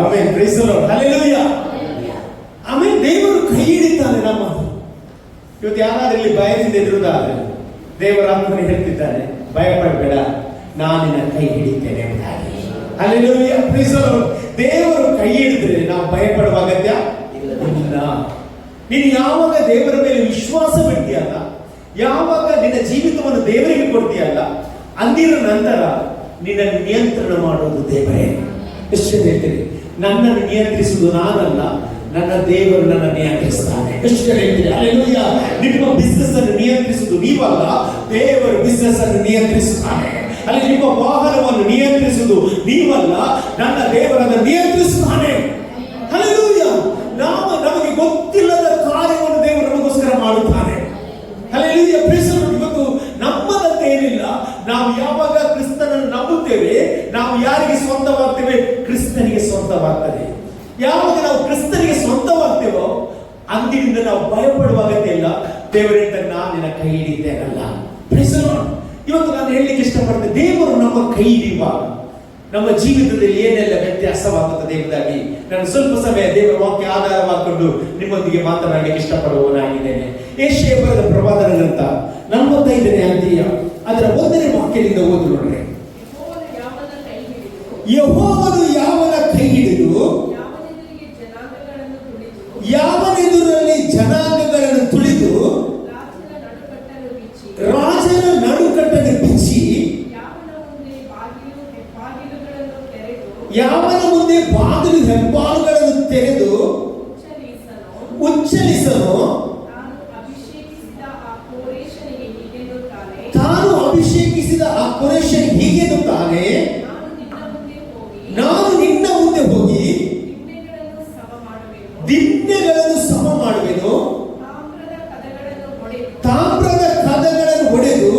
ಆಮೇಲೆ ಪ್ರೈಸ್ ದಿ ಲಾರ್ಡ್, ಹಲ್ಲೆಲೂಯಾ. ಆಮೇಲೆ ದೇವರು ಕೈ ಹಿಡಿತಾನೆ ನಮ್ಮ. ಇವತ್ತು ಯಾರಾದ್ರೂ ಇಲ್ಲಿ ಭಯದಿಂದ ಇರುವುದಾದ್ರೆ ದೇವರ ಆತ್ಮನೆ ಹೇಳ್ತಿದ್ದಾನೆ, ಭಯಪಡಬೇಡ, ನಾನು ನಿನ್ನ ಕೈ ಹಿಡಿತೇನೆ ಎಂಬುದಾಗಿ. Hallelujah, praise the Lord. ದೇವರು ಕೈ ಹಿಡಿದ್ರೆ ನಾವು ಭಯಪಡುವ ಅಗತ್ಯ ಇಲ್ಲ. ನೀನು ಯಾವಾಗ ದೇವರ ಮೇಲೆ ವಿಶ್ವಾಸ ಬಿಡ್ತೀಯಲ್ಲ, ಯಾವಾಗ ನಿನ್ನ ಜೀವಿತವನ್ನು ದೇವರಿಗೆ ಕೊಡ್ತೀಯಲ್ಲ, ಅಂದಿರ ನಂತರ ನಿನ್ನ ನಿಯಂತ್ರಣ ಮಾಡುವುದು ದೇವರೇ. ಎಷ್ಟು ಹೇಳ್ತೀನಿ, ನನ್ನನ್ನು ನಿಯಂತ್ರಿಸುವುದು ನಾನಲ್ಲ, ನನ್ನ ದೇವರು ನನ್ನ ನಿಯಂತ್ರಿಸ್ತಾನೆ. ಎಷ್ಟು ಹೇಳ್ತೀನಿ, ಹಲ್ಲೆಲೂಯಾ. ನಿಮ್ಮ ಬಿಸ್ನೆಸ್ ಅನ್ನು ನಿಯಂತ್ರಿಸುವುದು ನೀವಲ್ಲ, ದೇವರು ಬಿಸ್ನೆಸ್ ಅನ್ನು ನಿಯಂತ್ರಿಸುತ್ತಾನೆ. ಅಲ್ಲಿ ನಿಮ್ಮ ವಾಹನವನ್ನು ನಿಯಂತ್ರಿಸುವುದು ನೀವಲ್ಲ, ನನ್ನ ದೇವರನ್ನು ನಿಯಂತ್ರಿಸುತ್ತಾನೆ. ಹಲ್ಲೆಲೂಯಾ. ನಮಗೆ ಗೊತ್ತಿಲ್ಲದ ಕಾರ್ಯವನ್ನು ದೇವರು ನಮಗೋಸ್ಕರ ಮಾಡುತ್ತಾನೆ. ಹಲ್ಲೆಲೂಯಾ. ಇವತ್ತು ನಮ್ಮದಂತೆ ಏನಿಲ್ಲ. ನಾವು ಯಾವಾಗ ಕ್ರಿಸ್ತನನ್ನು ನಂಬುತ್ತೇವೆ, ನಾವು ಯಾರಿಗೆ ಸ್ವಂತವಾಗ್ತೇವೆ? ಕ್ರಿಸ್ತನಿಗೆ ಸ್ವಂತವಾಗ್ತದೆ. ಯಾವಾಗ ನಾವು ಕ್ರಿಸ್ತನಿಗೆ ಸ್ವಂತವಾಗ್ತೇವೋ ಅಂದಿನಿಂದ ನಾವು ಭಯಪಡುವ ಅಗತ್ಯ ಇಲ್ಲ. ದೇವರಿಂದ ನಾನು ನಿನ್ನ ಕೈ ಹಿಡಿತೇನಲ್ಲ. ಇವತ್ತು ನಾನು ಹೇಳಲಿಕ್ಕೆ ಇಷ್ಟಪಡ್ತೇನೆ, ದೇವರು ನಮ್ಮ ಕೈ ಹಿಡಿಯುವಾಗ ನಮ್ಮ ಜೀವಿತದಲ್ಲಿ ಏನೆಲ್ಲ ವ್ಯತ್ಯಾಸವಾಗುತ್ತದೆ ಎಂಬುದಾಗಿ ನಾನು ಸ್ವಲ್ಪ ಸಮಯ ದೇವರ ವಾಕ್ಯ ಆಧಾರವಾಗಿಕೊಂಡು ನಿಮ್ಮೊಂದಿಗೆ ಮಾತನಾಡಲಿಕ್ಕೆ ಇಷ್ಟಪಡುವವನಾಗಿದ್ದೇನೆ. ಯೆಶಾಯ ಬರೆದ ಪ್ರವಾದನ ಗ್ರಂಥ 45ನೇ ಅಧ್ಯಾಯ ಅದರ 1ನೇ ವಾಕ್ಯದಿಂದ ಓದಿ ನೋಡ್ರಿ. ಯೆಹೋವನು ಯಾವನ ಕೈ ಹಿಡಿದು ಯಾವನೆದುರಲ್ಲಿ ಜನಾಂಗಗಳನ್ನು ತುಳಿದು ರಾಜನ ನಡುಕಟ್ಟನ್ನು ಬಿಚ್ಚಿ ಯಾವನ ಮುಂದೆ ಬಾಗಿಲು ಹೆಬ್ಬಾಳುಗಳನ್ನು ತೆರೆದು ಉಚ್ಚರಿಸನು, ತಾನು ಅಭಿಷೇಕಿಸಿದ ಆ ಕೋರೆಷನಿಗೆ ಹೀಗೆನ್ನುತ್ತಾನೆ, ನಾನು ನಿನ್ನ ಮುಂದೆ ಹೋಗಿ ದಿಣ್ಣೆಗಳನ್ನು ಸಮ ಮಾಡುವೆನು, ತಾಮ್ರದ ಕದಗಳನ್ನು ಒಡೆದು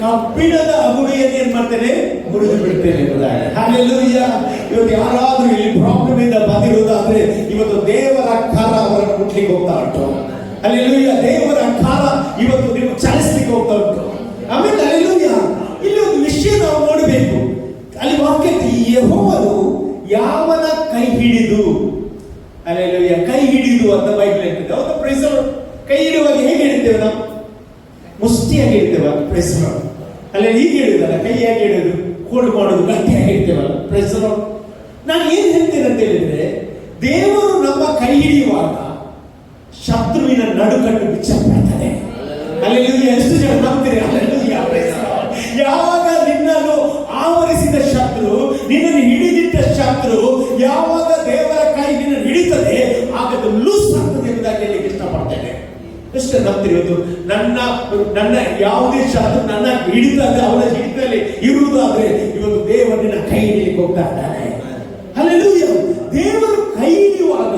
ಕಬ್ಬಿಣದ ಅಗುಳಿಯನ್ನು ಏನ್ ಮಾಡ್ತೇನೆ? ಮುರಿದು ಬಿಡ್ತೇನೆ ಎಂಬುದಾಗಿ. ಹಲ್ಲೆಲೂಯಾ. ಇವತ್ತು ಯಾರಾದ್ರೂ ಇಲ್ಲಿ ಪ್ರಾಬ್ಲಮ್ ಇಂದ ಬಂದಿರುವುದಾದ್ರೆ ಇವತ್ತು ದೇವರ ಕಾಲ ಅವರನ್ನು ಮುಟ್ಲಿಕ್ಕೆ ಹೋಗ್ತಾ ಉಂಟು. ಹಲ್ಲೆಲೂಯಾ. ದೇವರ ಕಾಲ ಇವತ್ತು ನೀವು ಚಲಿಸ್ಲಿಕ್ಕೆ ಹೋಗ್ತಾ ಉಂಟು. ಆಮೇಲೆ ಹಲ್ಲೆಲೂಯಾ, ಇಲ್ಲಿ ಒಂದು ವಿಷಯ ನಾವು ನೋಡಬೇಕು. ಅಲ್ಲಿ ವಾಕ್ಯ, ಯೆಹೋವನು ಯಾವನ ಕೈ ಹಿಡಿದು, ಹಲ್ಲೆಲೂಯಾ, ಕೈ ಹಿಡಿದು ಅಂತ ಬೈಬಲ್ ಹೇಳ್ತಿದೆ. ಹೌದು, ಪ್ರೈಸ್ ದಿ ಲಾರ್ಡ್. ಕೈ ಹಿಡಿಯುವಾಗ ಹೇಗೆ ಹಿಡಿತೇವೆ ನಾವು? ಮುಷ್ಟಿಯಾಗಿ ಹಿಡಿತೇವೆ, ಪ್ರೈಸ್ ದಿ ಲಾರ್ಡ್. ಅಲ್ಲೇ ಹೀಗೆ ಹೇಳಿದಲ್ಲ, ಕೈಯಾಗಿ ಹಿಡಿದು ಹೋಲ್ಡ್ ಮಾಡೋದು ಗಟ್ಟಿಯಾಗಿ ಹಿಡಿತೇವಲ್ಲ, ಪ್ರೈಸ್ ದಿ ಲಾರ್ಡ್. ನಾನು ಏನ್ ಹೇಳ್ತೇನೆ ಅಂತ ಹೇಳಿದ್ರೆ, ದೇವರು ನಮ್ಮ ಕೈ ಹಿಡಿಯುವಾಗ ಶತ್ರುವಿನ ನಡುಕಟ್ಟು ಬಿಚ್ಚಲ್ಪಡ್ತದೆ. ಹಲ್ಲೆಲೂಯಾ. ಎಷ್ಟು ಜನ ನಂಬ್ತೀರಿ? Hallelujah, praise the lord. ಯಾವಾಗ ನಿನ್ನನ್ನು ಆವರಿಸಿದ ಶತ್ರು, ನಿನ್ನನ್ನು ಹಿಡಿದಿದ್ದ ಶತ್ರು, ಯಾವಾಗ ದೇವರ ಕೈ ನಿನ್ನನ್ನು ಹಿಡಿತದೆ, ಆಗ ಅದು ಲೂಸ್ ಆಗ್ತದೆ ಎಂಬುದಾಗಿ ಹೇಳಲಿಕ್ಕೆ ಇಷ್ಟಪಡ್ತೇನೆ. ಎಷ್ಟು ನಂಬ್ತೀರಿ? ಇವತ್ತು ನನ್ನ ಯಾವುದೇ ಶತ್ರು ನನ್ನ ಹಿಡಿತದೆ, ಅವನ ಹಿಡಿತಲ್ಲಿ ಇರುವುದಾದ್ರೆ ಇವತ್ತು ದೇವರನ್ನ ಕೈ ಹಿಡಿಲಿಕ್ಕೆ ಹೋಗ್ತಾ ಇದ್ದಾನೆ. ಹಲ್ಲೆಲೂಯಾ. ದೇವರು ಕೈ ಹಿಡಿಯುವಾಗ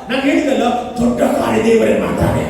ನಾನು ಹೇಳಿದಲ್ಲ, ದೊಡ್ಡ ಕಾರ್ಯ ದೇವರೇ ಮಾಡ್ತಾನೆ.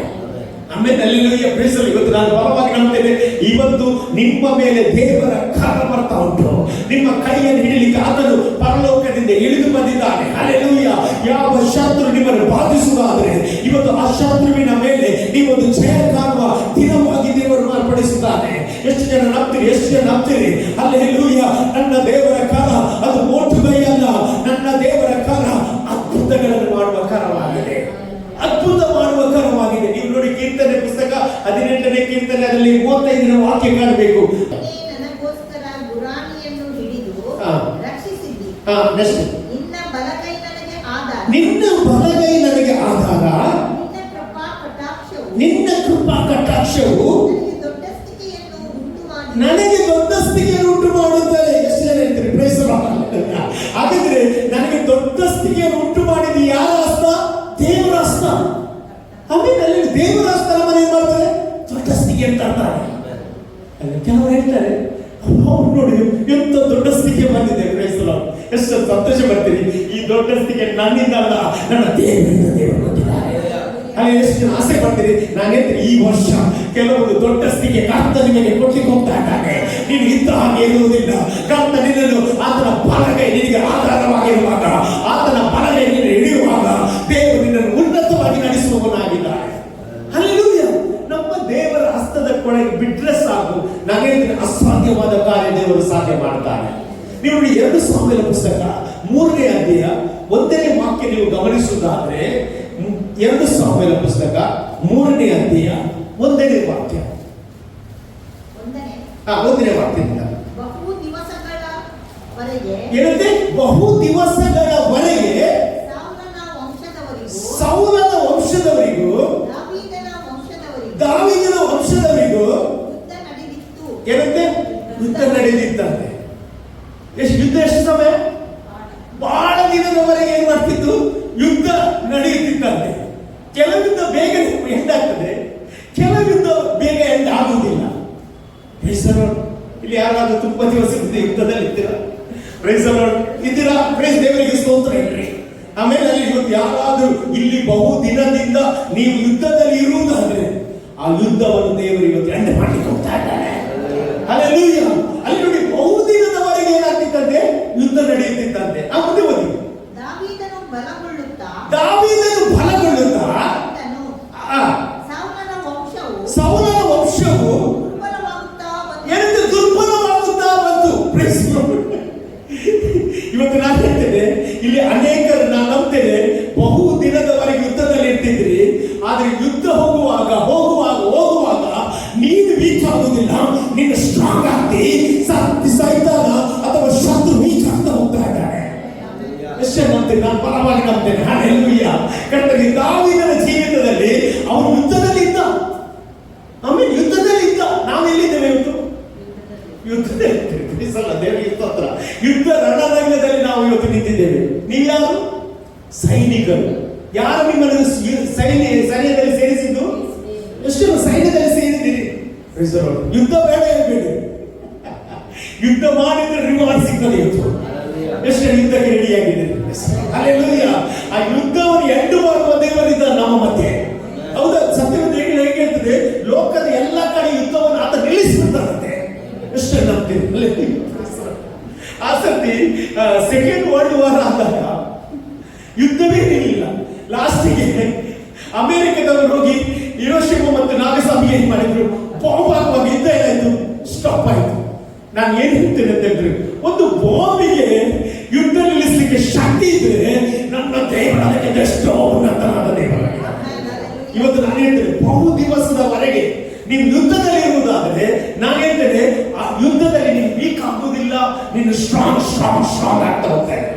ಆಮೇಲೆ ಹಲ್ಲೆಲೂಯಾ, ಪ್ರೈಸ್ ದಿ ಲಾರ್ಡ್. ಇವತ್ತು ನಾನು ಬಲವಾಗಿ ನಂಬ್ತೇನೆ, ಇವತ್ತು ನಿಮ್ಮ ಮೇಲೆ ದೇವರ ಕರ ಬರ್ತಾ ಉಂಟು. ನಿಮ್ಮ ಕೈಯನ್ನು ಹಿಡಿಲಿಕ್ಕೆ ಆತನು ಪರಲೋಕದಿಂದ ಇಳಿದು ಬಂದಿದ್ದಾನೆ. ಹಲ್ಲೆಲೂಯಾ. ಯಾವ ಶತ್ರು ನಿಮ್ಮನ್ನು ಬಾಧಿಸುವುದಾದ್ರೆ ಇವತ್ತು ಆ ಶತ್ರುವಿನ ಮೇಲೆ ನೀವೊಂದು ಜಯ ಕಾಣುವ ದಿನವಾಗಿ ದೇವರು ಮಾರ್ಪಡಿಸುತ್ತಾನೆ. ಎಷ್ಟು ಜನ ನಂಬ್ತೀರಿ? ಎಷ್ಟು ಜನ ನಂಬ್ತೀರಿ? ಹಲ್ಲೆಲೂಯಾ. ನನ್ನ ದೇವರ ಕರ ಅದು ಮೋಟು ಕೈ ಅಲ್ಲ, ನನ್ನ ದೇವರ ಕರ ಅದ್ಭುತಗಳನ್ನು ಮಾಡುವ ಕರವಾಗಿದೆ, ಅದ್ಭುತ ಮಾಡುವ ಕರವಾಗಿದೆ. ನೀವು ನೋಡಿ, ಕೀರ್ತನೆ ಪುಸ್ತಕ 18ನೇ ಕೀರ್ತನೆ ಅದರಲ್ಲಿ 35ನೇ ವಾಕ್ಯ ಕಾಣಬೇಕು. ನನಗೋಸ್ಕರ ಗುರಾಣಿಯನ್ನು ಹಿಡಿದು ರಕ್ಷಿಸಿದ್ದಿ, ನಿನ್ನ ಬಲಗೈ ನನಗೆ ಆಧಾರ, ನಿನ್ನ ಬಲಗೈ ನನಗೆ ಆಧಾರ, ನಿನ್ನ ಕೃಪಾ ಕಟಾಕ್ಷವು ನನಗೆ ದೊಡ್ಡ ಸ್ಥಿತಿಯನ್ನು ಉಂಟು ಮಾಡುತ್ತದೆ. ಎಷ್ಟು ಜನ ಹೇಳ್ತೀರಿ? Praise the Lord. ಹಾಗಾದ್ರೆ ನನಗೆ ದೊಡ್ಡ ಸ್ಥಿತಿಯನ್ನು ಉಂಟು ಮಾಡಿದ ಯಾರ ಹಸ್ತ? ದೇವರ ಹಸ್ತ. ದೇವರ ಸ್ಥಳವನ್ನು ಏನ್ ಮಾಡ್ತಾರೆ? ದೊಡ್ಡ ಸ್ಥಿತಿ ಅಂತ ಅಂತಾರೆ. ಕೆಲವರು ಹೇಳ್ತಾರೆ, ಅವ್ರು ನೋಡಿ ಎಂತ ದೊಡ್ಡ ಸ್ಥಿತಿ ಬಂದಿದೆ, ಎಷ್ಟು ಸಂತೋಷ ಪಡ್ತೀರಿ. ಈ ದೊಡ್ಡ ಸ್ಥಿತಿ ನನ್ನಿಂದ ಅಲ್ಲ, ನನ್ನ ದೇವರಿಂದ ದೇವರು ಬಂದಿದ್ದಾರೆ. ಎಷ್ಟು ಜನ ಆಸೆ ಪಡ್ತೀರಿ, ನಾನೇಂದ್ರೆ ಈ ವರ್ಷ ಕೆಲವೊಂದು ದೊಡ್ಡ ಸ್ಥಿತಿ ಕರ್ತ ನಿಮಗೆ ಕೊಡ್ಲಿಕ್ಕೆ ಹೋಗ್ತಾ ಇದ್ದಾನೆ. ನೀನು ಇದ್ದ ಹಾಗೆ ಇರುವುದಿಲ್ಲ. ಕರ್ತ ನಿನ್ನನ್ನು ಆತನ ಬಲಗೈ ನಿನಗೆ ಆಧಾರವಾಗಿರುವಾಗ, ಆತನ ಬಲಗೈ ನಿನ್ನ ಹಿಡಿಯುವಾಗ ದೇವರು ನಿನ್ನನ್ನು ಉನ್ನತವಾಗಿ ನಡೆಸುವವನಾಗಿದ್ದಾನೆ. ಹಲ್ಲೆಲೂಯಾ. ನಮ್ಮ ದೇವರ ಹಸ್ತದ ಕೊಳಗೆ ಬಿಟ್ರೆ ಸಾಕು, ನಾನೇಂದ್ರೆ ಅಸಾಧ್ಯವಾದ ಕಾರ್ಯ ದೇವರು ಸಾಧ್ಯ ಮಾಡ್ತಾನೆ. ನೀವು 2 ಸಾಮುವೇಲ ಪುಸ್ತಕ 3ನೇ ಅಧ್ಯಾಯ 1ನೇ ವಾಕ್ಯ ನೀವು ಗಮನಿಸುವುದಾದ್ರೆ, 2 ಸಾಮುವೇಲ ಪುಸ್ತಕ 3ನೇ ಅಧ್ಯಾಯ 1ನೇ ವಾಕ್ಯ. 1ನೇ ವಾಕ್ಯದಿಂದ ಬಹು ದಿವಸಗಳವರೆಗೆ ಏನಂತೆ? ಬಹು ದಿವಸಗಳವರೆಗೆ ಸೌಲನ ವಂಶದವರಿಗೂ ದಾವೀದನ ವಂಶದವರಿಗೂ ಏನಂತೆ? ಯುದ್ಧ ನಡೆದಿತ್ತಂತೆ. ಎಷ್ಟು ಸಮಯ? ಬಹಳ ದಿನದವರೆಗೆ ಏನ್ ಮಾಡ್ತಿತ್ತು? ಯುದ್ಧ ನಡೆಯುತ್ತಿತ್ತಂತೆ. ಕೆಲವು ಯುದ್ಧ ಬೇಗ ಎಂಡ್ ಆಗ್ತದೆ, ಕೆಲವು ಯುದ್ಧ ಬೇಗ ಎಂಡ್ ಆಗುವುದಿಲ್ಲ. ಇಲ್ಲಿ ಯಾರಾದ್ರೂ ತುಂಬಾ ದಿವಸ ಯುದ್ಧದಲ್ಲಿ ಇದ್ದೀರಾ? ಇದ್ದೀರಾ? ಪ್ರೈಸ್ ದೇವರಿಗೆ ಸ್ತೋತ್ರ ಹೇಳ್ರಿ. ಆಮೇಲೆ ಅಲ್ಲಿ ಇವತ್ತು ಯಾರಾದ್ರೂ ಇಲ್ಲಿ ಬಹು ದಿನದಿಂದ ನೀವು ಯುದ್ಧದಲ್ಲಿ ಇರುವುದಾದ್ರೆ ಆ ಯುದ್ಧವನ್ನು ದೇವರು ಇವತ್ತು ಎಂಡ್ ಮಾಡ್ಲಿಕ್ಕೆ ಹೋಗ್ತಾ ಇದ್ದಾನೆ. ಹಲ್ಲೆಲೂಯಾ. ಅಲ್ಲಿ ನೋಡಿ, ಬಹುದಿನದವರೆಗೆ ಏನಾಗ್ತಿತ್ತಂತೆ? ಯುದ್ಧ ನಡೆಯುತ್ತಿತ್ತಂತೆ. ಆ ಮುಂದೆ ಓದಿ. ದಾವೀದನು ಬಲಗೊಳ್ಳುತ್ತಾ ಸೌಲನ ವಂಶವು ಏನಂತೆ? ದುರ್ಬಲವಾಗುತ್ತಾ ಬಂತು. ಇವತ್ತು ನಾನು ಹೇಳ್ತೇನೆ, ಇಲ್ಲಿ ಅನೇಕರು ನಾನು ನಂಬ್ತೇನೆ, ಬಹು ದಿನದವರೆಗೆ ಯುದ್ಧದಲ್ಲಿ ಇರ್ತಿದ್ರಿ, ಆದ್ರೆ ಯುದ್ಧ ಹೋಗುವಾಗ ನೀನು ವೀಕ್ ಆಗುವುದಿಲ್ಲ, ನೀನು ಸ್ಟ್ರಾಂಗ್ ಆಗ್ತಿ. ಸೈತಾನ ಅಥವಾ ಶತ್ರು ವೀಕ್ ಆಗ್ತಾ ಹೋಗ್ತಾ ಇದ್ದಾನೆ. ಎಷ್ಟೇ ನಂಬ್ತೇನೆ, ನಾನು ಬಲವಾಗಿ ನಂಬ್ತೇನೆ. ಹಲ್ಲೆಲೂಯಾ. ಕರ್ತನಿಗೆ ದಾವೀದನ ಜೀವಿತದಲ್ಲಿ ಅವನು ಯುದ್ಧದಲ್ಲಿ ಇದ್ದ. ಆಮೇಲೆ ಯುದ್ಧದಲ್ಲಿ ಇದ್ದ. ನಾವೆಲ್ಲಿದ್ದೇವೆ ಇವತ್ತು? ಯುದ್ಧದಲ್ಲಿ ದೇವರಿಗೆ ಸ್ತೋತ್ರ. ಯುದ್ಧ ರಣರಂಗದಲ್ಲಿ ನಾವು ಇವತ್ತು ನಿಂತಿದ್ದೇವೆ. ನೀವ್ಯಾರು? ಸೈನಿಕರು. ಯಾರು ನಿಮ್ಮನ್ನು ಸೈನ್ಯದಲ್ಲಿ ಸೇರಿಸಿದ್ದು? ಎಷ್ಟು ಸೈನ್ಯದಲ್ಲಿ ಸೇರಿದ್ದೀರಿ? ಯುದ್ಧ ಬೇಡ ಹೇಳ್ಬೇಡಿ. ಯುದ್ಧ ಮಾಡಿದ್ರೆ ರಿವಾರ್ಡ್ ಸಿಗ್ತದೆ. ಇವತ್ತು ಎಷ್ಟು ಯುದ್ಧಕ್ಕೆ ರೆಡಿಯಾಗಿದೆ. ಹಲ್ಲೆಲೂಯಾ. ಆ ಯುದ್ಧವನ್ನು ಎಂಡು ಮಾಡುವ ದೇವರಿದ್ದ ನಮ್ಮ ಮಧ್ಯೆ. ಹೌದಾ? ಸತ್ಯವನ್ನು ಹೇಗೆ ಹೇಳ್ತದೆ? ಲೋಕದ ಎಲ್ಲ ಕಡೆ ಯುದ್ಧವನ್ನು ಆತ ನಿಲ್ಲಿಸಿಬಿಡ್ತಾರಂತೆ. ಎಷ್ಟು ನಂಬ್ತೀವಿ? ಆ ಸರ್ತಿ ಸೆಕೆಂಡ್ ವರ್ಲ್ಡ್ ವಾರ್ ಆದಾಗ ಯುದ್ಧವೇ ಇರಲಿಲ್ಲ. ಲಾಸ್ಟಿಗೆ ಅಮೆರಿಕದವರು ಹೋಗಿ ಹಿರೋಶಿಮಾ ಮತ್ತು ನಾಗಸಾಕಿಗೆ ಏನ್ ಮಾಡಿದ್ರು? ಬಾಂಬ್ ಹಾಕುವಾಗ ಯುದ್ಧ ಏನಾಯ್ತು? ಸ್ಟಾಪ್ ಆಯ್ತು. ನಾನು ಏನ್ ಹೇಳ್ತೇನೆ ಅಂತ ಹೇಳಿದ್ರೆ, ಒಂದು ಬಾಂಬಿಗೆ ಯುದ್ಧ ನಿಲ್ಲಿಸಲಿಕ್ಕೆ ಶಕ್ತಿ ಇದ್ರೆ ನನ್ನ ದೇವರ ಅದಕ್ಕೆ ಎಷ್ಟೋ ಉನ್ನತನಾದ ದೇವರಾಗಿದೆ. ಇವತ್ತು ನಾನು ಹೇಳ್ತೇನೆ, ಬಹು ದಿವಸದವರೆಗೆ ನೀವು ಯುದ್ಧದಲ್ಲಿ ಇರುವುದಾದ್ರೆ ನಾನು ಹೇಳ್ತೇನೆ, ಆ ಯುದ್ಧದಲ್ಲಿ ನೀವು ವೀಕ್ ಆಗುವುದಿಲ್ಲ, ನೀನು ಸ್ಟ್ರಾಂಗ್ ಆಗ್ತಾ ಹೋಗ್ತಾ ಇದ್ದೀರಿ.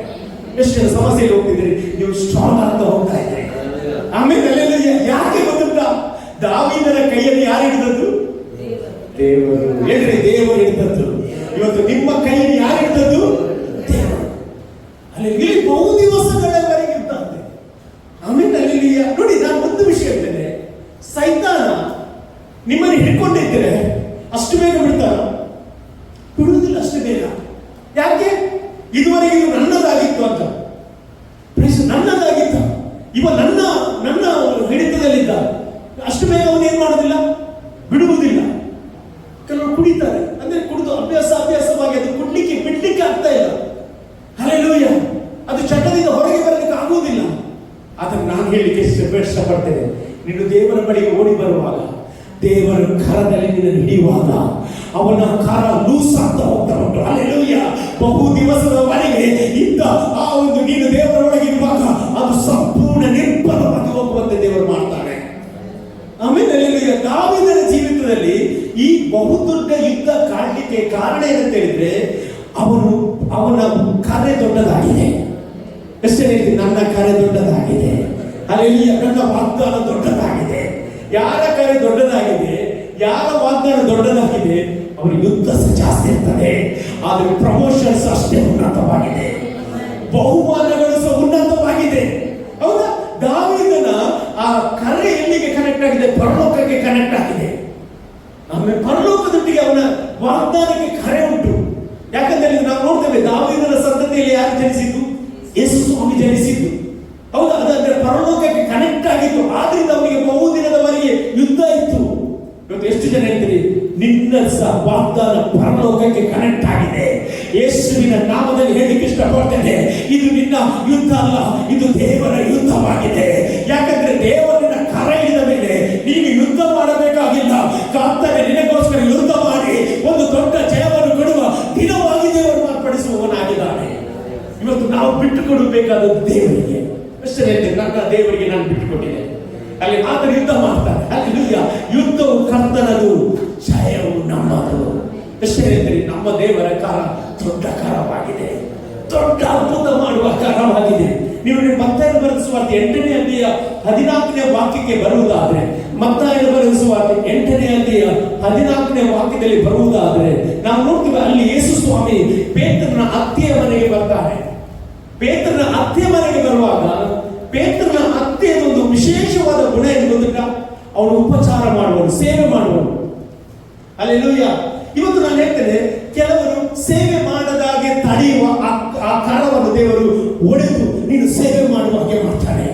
ಎಷ್ಟು ಜನ ಸಮಸ್ಯೆಯಲ್ಲಿ ಹೋಗ್ತಿದ್ದೀರಿ? ನೀವು ಸ್ಟ್ರಾಂಗ್ ಆಗ್ತಾ ಹೋಗ್ತಾ ಇದ್ದೀರಿ. ಆಮೇಲೆ ಯಾಕೆ ಗೊತ್ತುಂಟಾ? ದಾವೀದನ ಕೈಯಲ್ಲಿ ಯಾರು ಹಿಡಿದದ್ದು? ದೇವರು. ಹೇಳ್ರಿ, ದೇವರು ಹಿಡಿದದ್ದು. ಇವತ್ತು ನಿಮ್ಮ ಕೈಯಲ್ಲಿ ಯಾರು ಹಿಡಿದದ್ದು? ದೇವರು. ಅಲ್ಲಿ ಇಲ್ಲಿ ಬಹು ದಿವಸಗಳವರೆಗೆ ಇರ್ತಂತೆ. ಆಮೇಲೆ ಅಲ್ಲಿ ನೋಡಿ, ನಾನು ಒಂದು ವಿಷಯ ಹೇಳ್ತೇನೆ, ಸೈತಾನ ನಿಮ್ಮನ್ನು ಹಿಡ್ಕೊಂಡಿದ್ದರೆ ಅಷ್ಟು ಬೇಗ ಬಿಡ್ತಾರ? ಬಿಡುವುದಿಲ್ಲ ಅಷ್ಟು ಬೇಗ. ಯಾಕೆ? ಇದುವರೆಗೆ ಇದು ನನ್ನದಾಗಿತ್ತು ಅಂತ. ನನ್ನದಾಗಿತ್ತು, ಇವ ನನ್ನ ಹಿಡಿತದಲ್ಲಿದ್ದ. ಅಷ್ಟು ಬೇಗ ಅವನು ಏನ್ ಮಾಡೋದಿಲ್ಲ, ಬಿಡುವುದಿಲ್ಲ. ಕೆಲವರು ಕುಡಿತಾರೆ, ಅಂದ್ರೆ ಕುಡಿದು ಅಭ್ಯಾಸವಾಗಿ ಅದು ಬಿಡ್ಲಿಕ್ಕೆ ಆಗ್ತಾ ಇಲ್ಲ. ಹಲ್ಲೆಲೂಯಾ. ಅದು ಚಟದಿಂದ ಹೊರಗೆ ಬರಲಿಕ್ಕೆ ಆಗುವುದಿಲ್ಲ. ಅದನ್ನು ನಾನು ಹೇಳಲಿಕ್ಕೆ ಇಷ್ಟಪಡ್ತೇನೆ. ನೀನು ದೇವರ ಬಳಿಗೆ ಓಡಿ ಬರುವಾಗ, ದೇವರ ಕರದಲ್ಲಿ ನಿನ್ನನ್ನು ಹಿಡಿಯುವಾಗ ಅವನ ಕರ ಲೂಸ್ ಆಗ್ತಾ ಹೋಗ್ತಾ ಉಂಟು. ಹಲ್ಲೆಲೂಯಾ. ಬಹು ದಿವಸದವರೆಗೆ ಇದ್ದ ಆ ಒಂದು ನೀನು ದೇವರೊಳಗೆ ಇರುವಾಗ ಅದು ಸಂಪೂರ್ಣ ನಿರ್ಬಲವಾಗಿ ಹೋಗುವಂತೆ ದೇವರು ಮಾಡ್ತಾನೆ. ಆಮೇಲೆ ದಾವೀದನ ಜೀವಿತದಲ್ಲಿ ಈ ಬಹುದೊಡ್ಡ ಯುದ್ಧ ಕಾಣಲಿಕ್ಕೆ ಕಾರಣ ಏನಂತ ಹೇಳಿದ್ರೆ, ಅವನ ಕರೆ ದೊಡ್ಡದಾಗಿದೆ. ಎಷ್ಟೇ ಹೇಳ್ತೀನಿ, ನನ್ನ ಕರೆ ದೊಡ್ಡದಾಗಿದೆ. ಹಲ್ಲೆಲೂಯಾ. ನನ್ನ ವಾಗ್ದಾನ ದೊಡ್ಡದಾಗಿದೆ. ಯಾರ ಕರೆ ದೊಡ್ಡದಾಗಿದೆ, ಯಾರ ವಾಗ್ದಾನ ದೊಡ್ಡದಾಗಿದೆ, ಅವರ ಯುದ್ಧ ಜಾಸ್ತಿ ಇರ್ತದೆ, ಆದ್ರೆ ಪ್ರಮೋಷನ್ಸ್ ಅಷ್ಟೇ ಉನ್ನತವಾಗಿದೆ, ಬಹುಮಾನಗಳು ಸಹ ಉನ್ನತವಾಗಿದೆ. ಹೌದಾ? ದಾವೀದನ ಆ ಕರೆ ಎಲ್ಲಿಗೆ ಕನೆಕ್ಟ್ ಆಗಿದೆ ವಾಗ್ದಾನಕ್ಕೆ ಕರೆ ಉಂಟು. ಯಾಕಂದ್ರೆ ನಾವು ನೋಡ್ತೇವೆ, ದಾವೀದನ ಸಂತತಿಯಲ್ಲಿ ಯಾರು ಜನಿಸಿದ್ದು? ಯೇಸು ಸ್ವಾಮಿ ಜನಿಸಿದ್ದು. ಹೌದಾ? ಅದಂದ್ರೆ ಪರಲೋಕಕ್ಕೆ ಕನೆಕ್ಟ್ ಆಗಿತ್ತು. ಆದ್ರಿಂದ ಅವರಿಗೆ ಬಹುದಿನದವರೆಗೆ ಯುದ್ಧ ಇತ್ತು. ಇವತ್ತು ಎಷ್ಟು ಜನ ಹೇಳ್ತೀರಿ, ನಿನ್ನ ವಾಗ್ದಾನ ಪರಲೋಕಕ್ಕೆ ಕನೆಕ್ಟ್ ಆಗಿದೆ. ಯೇಸುವಿನ ನಾಮದಲ್ಲಿ ಹೇಳಲಿಕ್ಕೆ ಇಷ್ಟಪಡ್ತೇನೆ, ಇದು ನಿನ್ನ ಯುದ್ಧ ಅಲ್ಲ, ಇದು ದೇವರ ಯುದ್ಧವಾಗಿದೆ. ಯಾಕಂದ್ರೆ ದೇವರನ್ನ ಕರೆ ಹಿಡಿದ ಮೇಲೆ ನೀನು ಯುದ್ಧ ಮಾಡಬೇಕಾಗಿಲ್ಲ. ಕರ್ತನೆ ನಿನಗೋಸ್ಕರ ಯುದ್ಧ ಮಾಡಿ ಒಂದು ದೊಡ್ಡ ಜಯವನ್ನು ಕೊಡುವ ದಿನವಾಗಿ ದೇವರು ಮಾರ್ಪಡಿಸುವವನಾಗಿದ್ದಾನೆ. ಇವತ್ತು ನಾವು ಬಿಟ್ಟು ಕೊಡಬೇಕಾದದ್ದು ದೇವರಿಗೆ. ಅಷ್ಟೇ ಹೇಳ್ತೇನೆ, ನನ್ನ ದೇವರಿಗೆ ನಾನು ಬಿಟ್ಟು ಕೊಟ್ಟಿದ್ದೇನೆ. ಅಲ್ಲಿ ಆತ ಯುದ್ಧ ಮಾಡ್ತಾರೆ. ಅಲ್ಲಿ ಯುದ್ಧವು ಕರ್ತನದು, ಜಯವು ನಮ್ಮದು. ಅಷ್ಟೇ ಹೇಳ್ತೀರಿ, ನಮ್ಮ ದೇವರ ಕಾರ ದೊಡ್ಡ ಕಾರವಾಗಿದೆ, ದೊಡ್ಡ ಅದ್ಭುತ ಮಾಡುವ ಕಾರವಾಗಿದೆ. ನೀವು ಮತ್ತಾಯನ ಬರೆದ ಸುವಾರ್ತೆ 8ನೇ ಅಧ್ಯಾಯ 14ನೇ ವಾಕ್ಯಕ್ಕೆ ಬರುವುದಾದ್ರೆ, ಮತ್ತಾಯನ ಬರೆದ ಸುವಾರ್ತೆ 8ನೇ ಅಧ್ಯಾಯ 14ನೇ ವಾಕ್ಯದಲ್ಲಿ ಬರುವುದಾದ್ರೆ ನಾವು ನೋಡ್ತೀವಿ, ಅಲ್ಲಿ ಯೇಸು ಸ್ವಾಮಿ ಪೇತ್ರನ ಅತ್ತೆಯ ಮನೆಗೆ ಬರ್ತಾರೆ. ಪೇತ್ರನ ಅತ್ತೆಯ ಮನೆಗೆ ಬರುವಾಗ ಪೇತ್ರನ ಅತ್ತೆಯ ಒಂದು ವಿಶೇಷವಾದ ಗುಣ ಏನು ಗೊತ್ತಿಲ್ಲ, ಅವನು ಉಪಚಾರ ಮಾಡುವನು, ಸೇವೆ ಮಾಡುವನು. ಹಲ್ಲೆಲೂಯಾ. ಇವತ್ತು ನಾನು ಹೇಳ್ತೇನೆ, ಕೆಲವರು ಸೇವೆ ಮಾಡದಾಗೆ ತಡೆಯುವ ಆ ಕಾರಣವನ್ನು ದೇವರು ಒಡೆದು ನೀನು ಸೇವೆ ಮಾಡುವ ಹಾಗೆ ಮಾಡ್ತಾನೆ.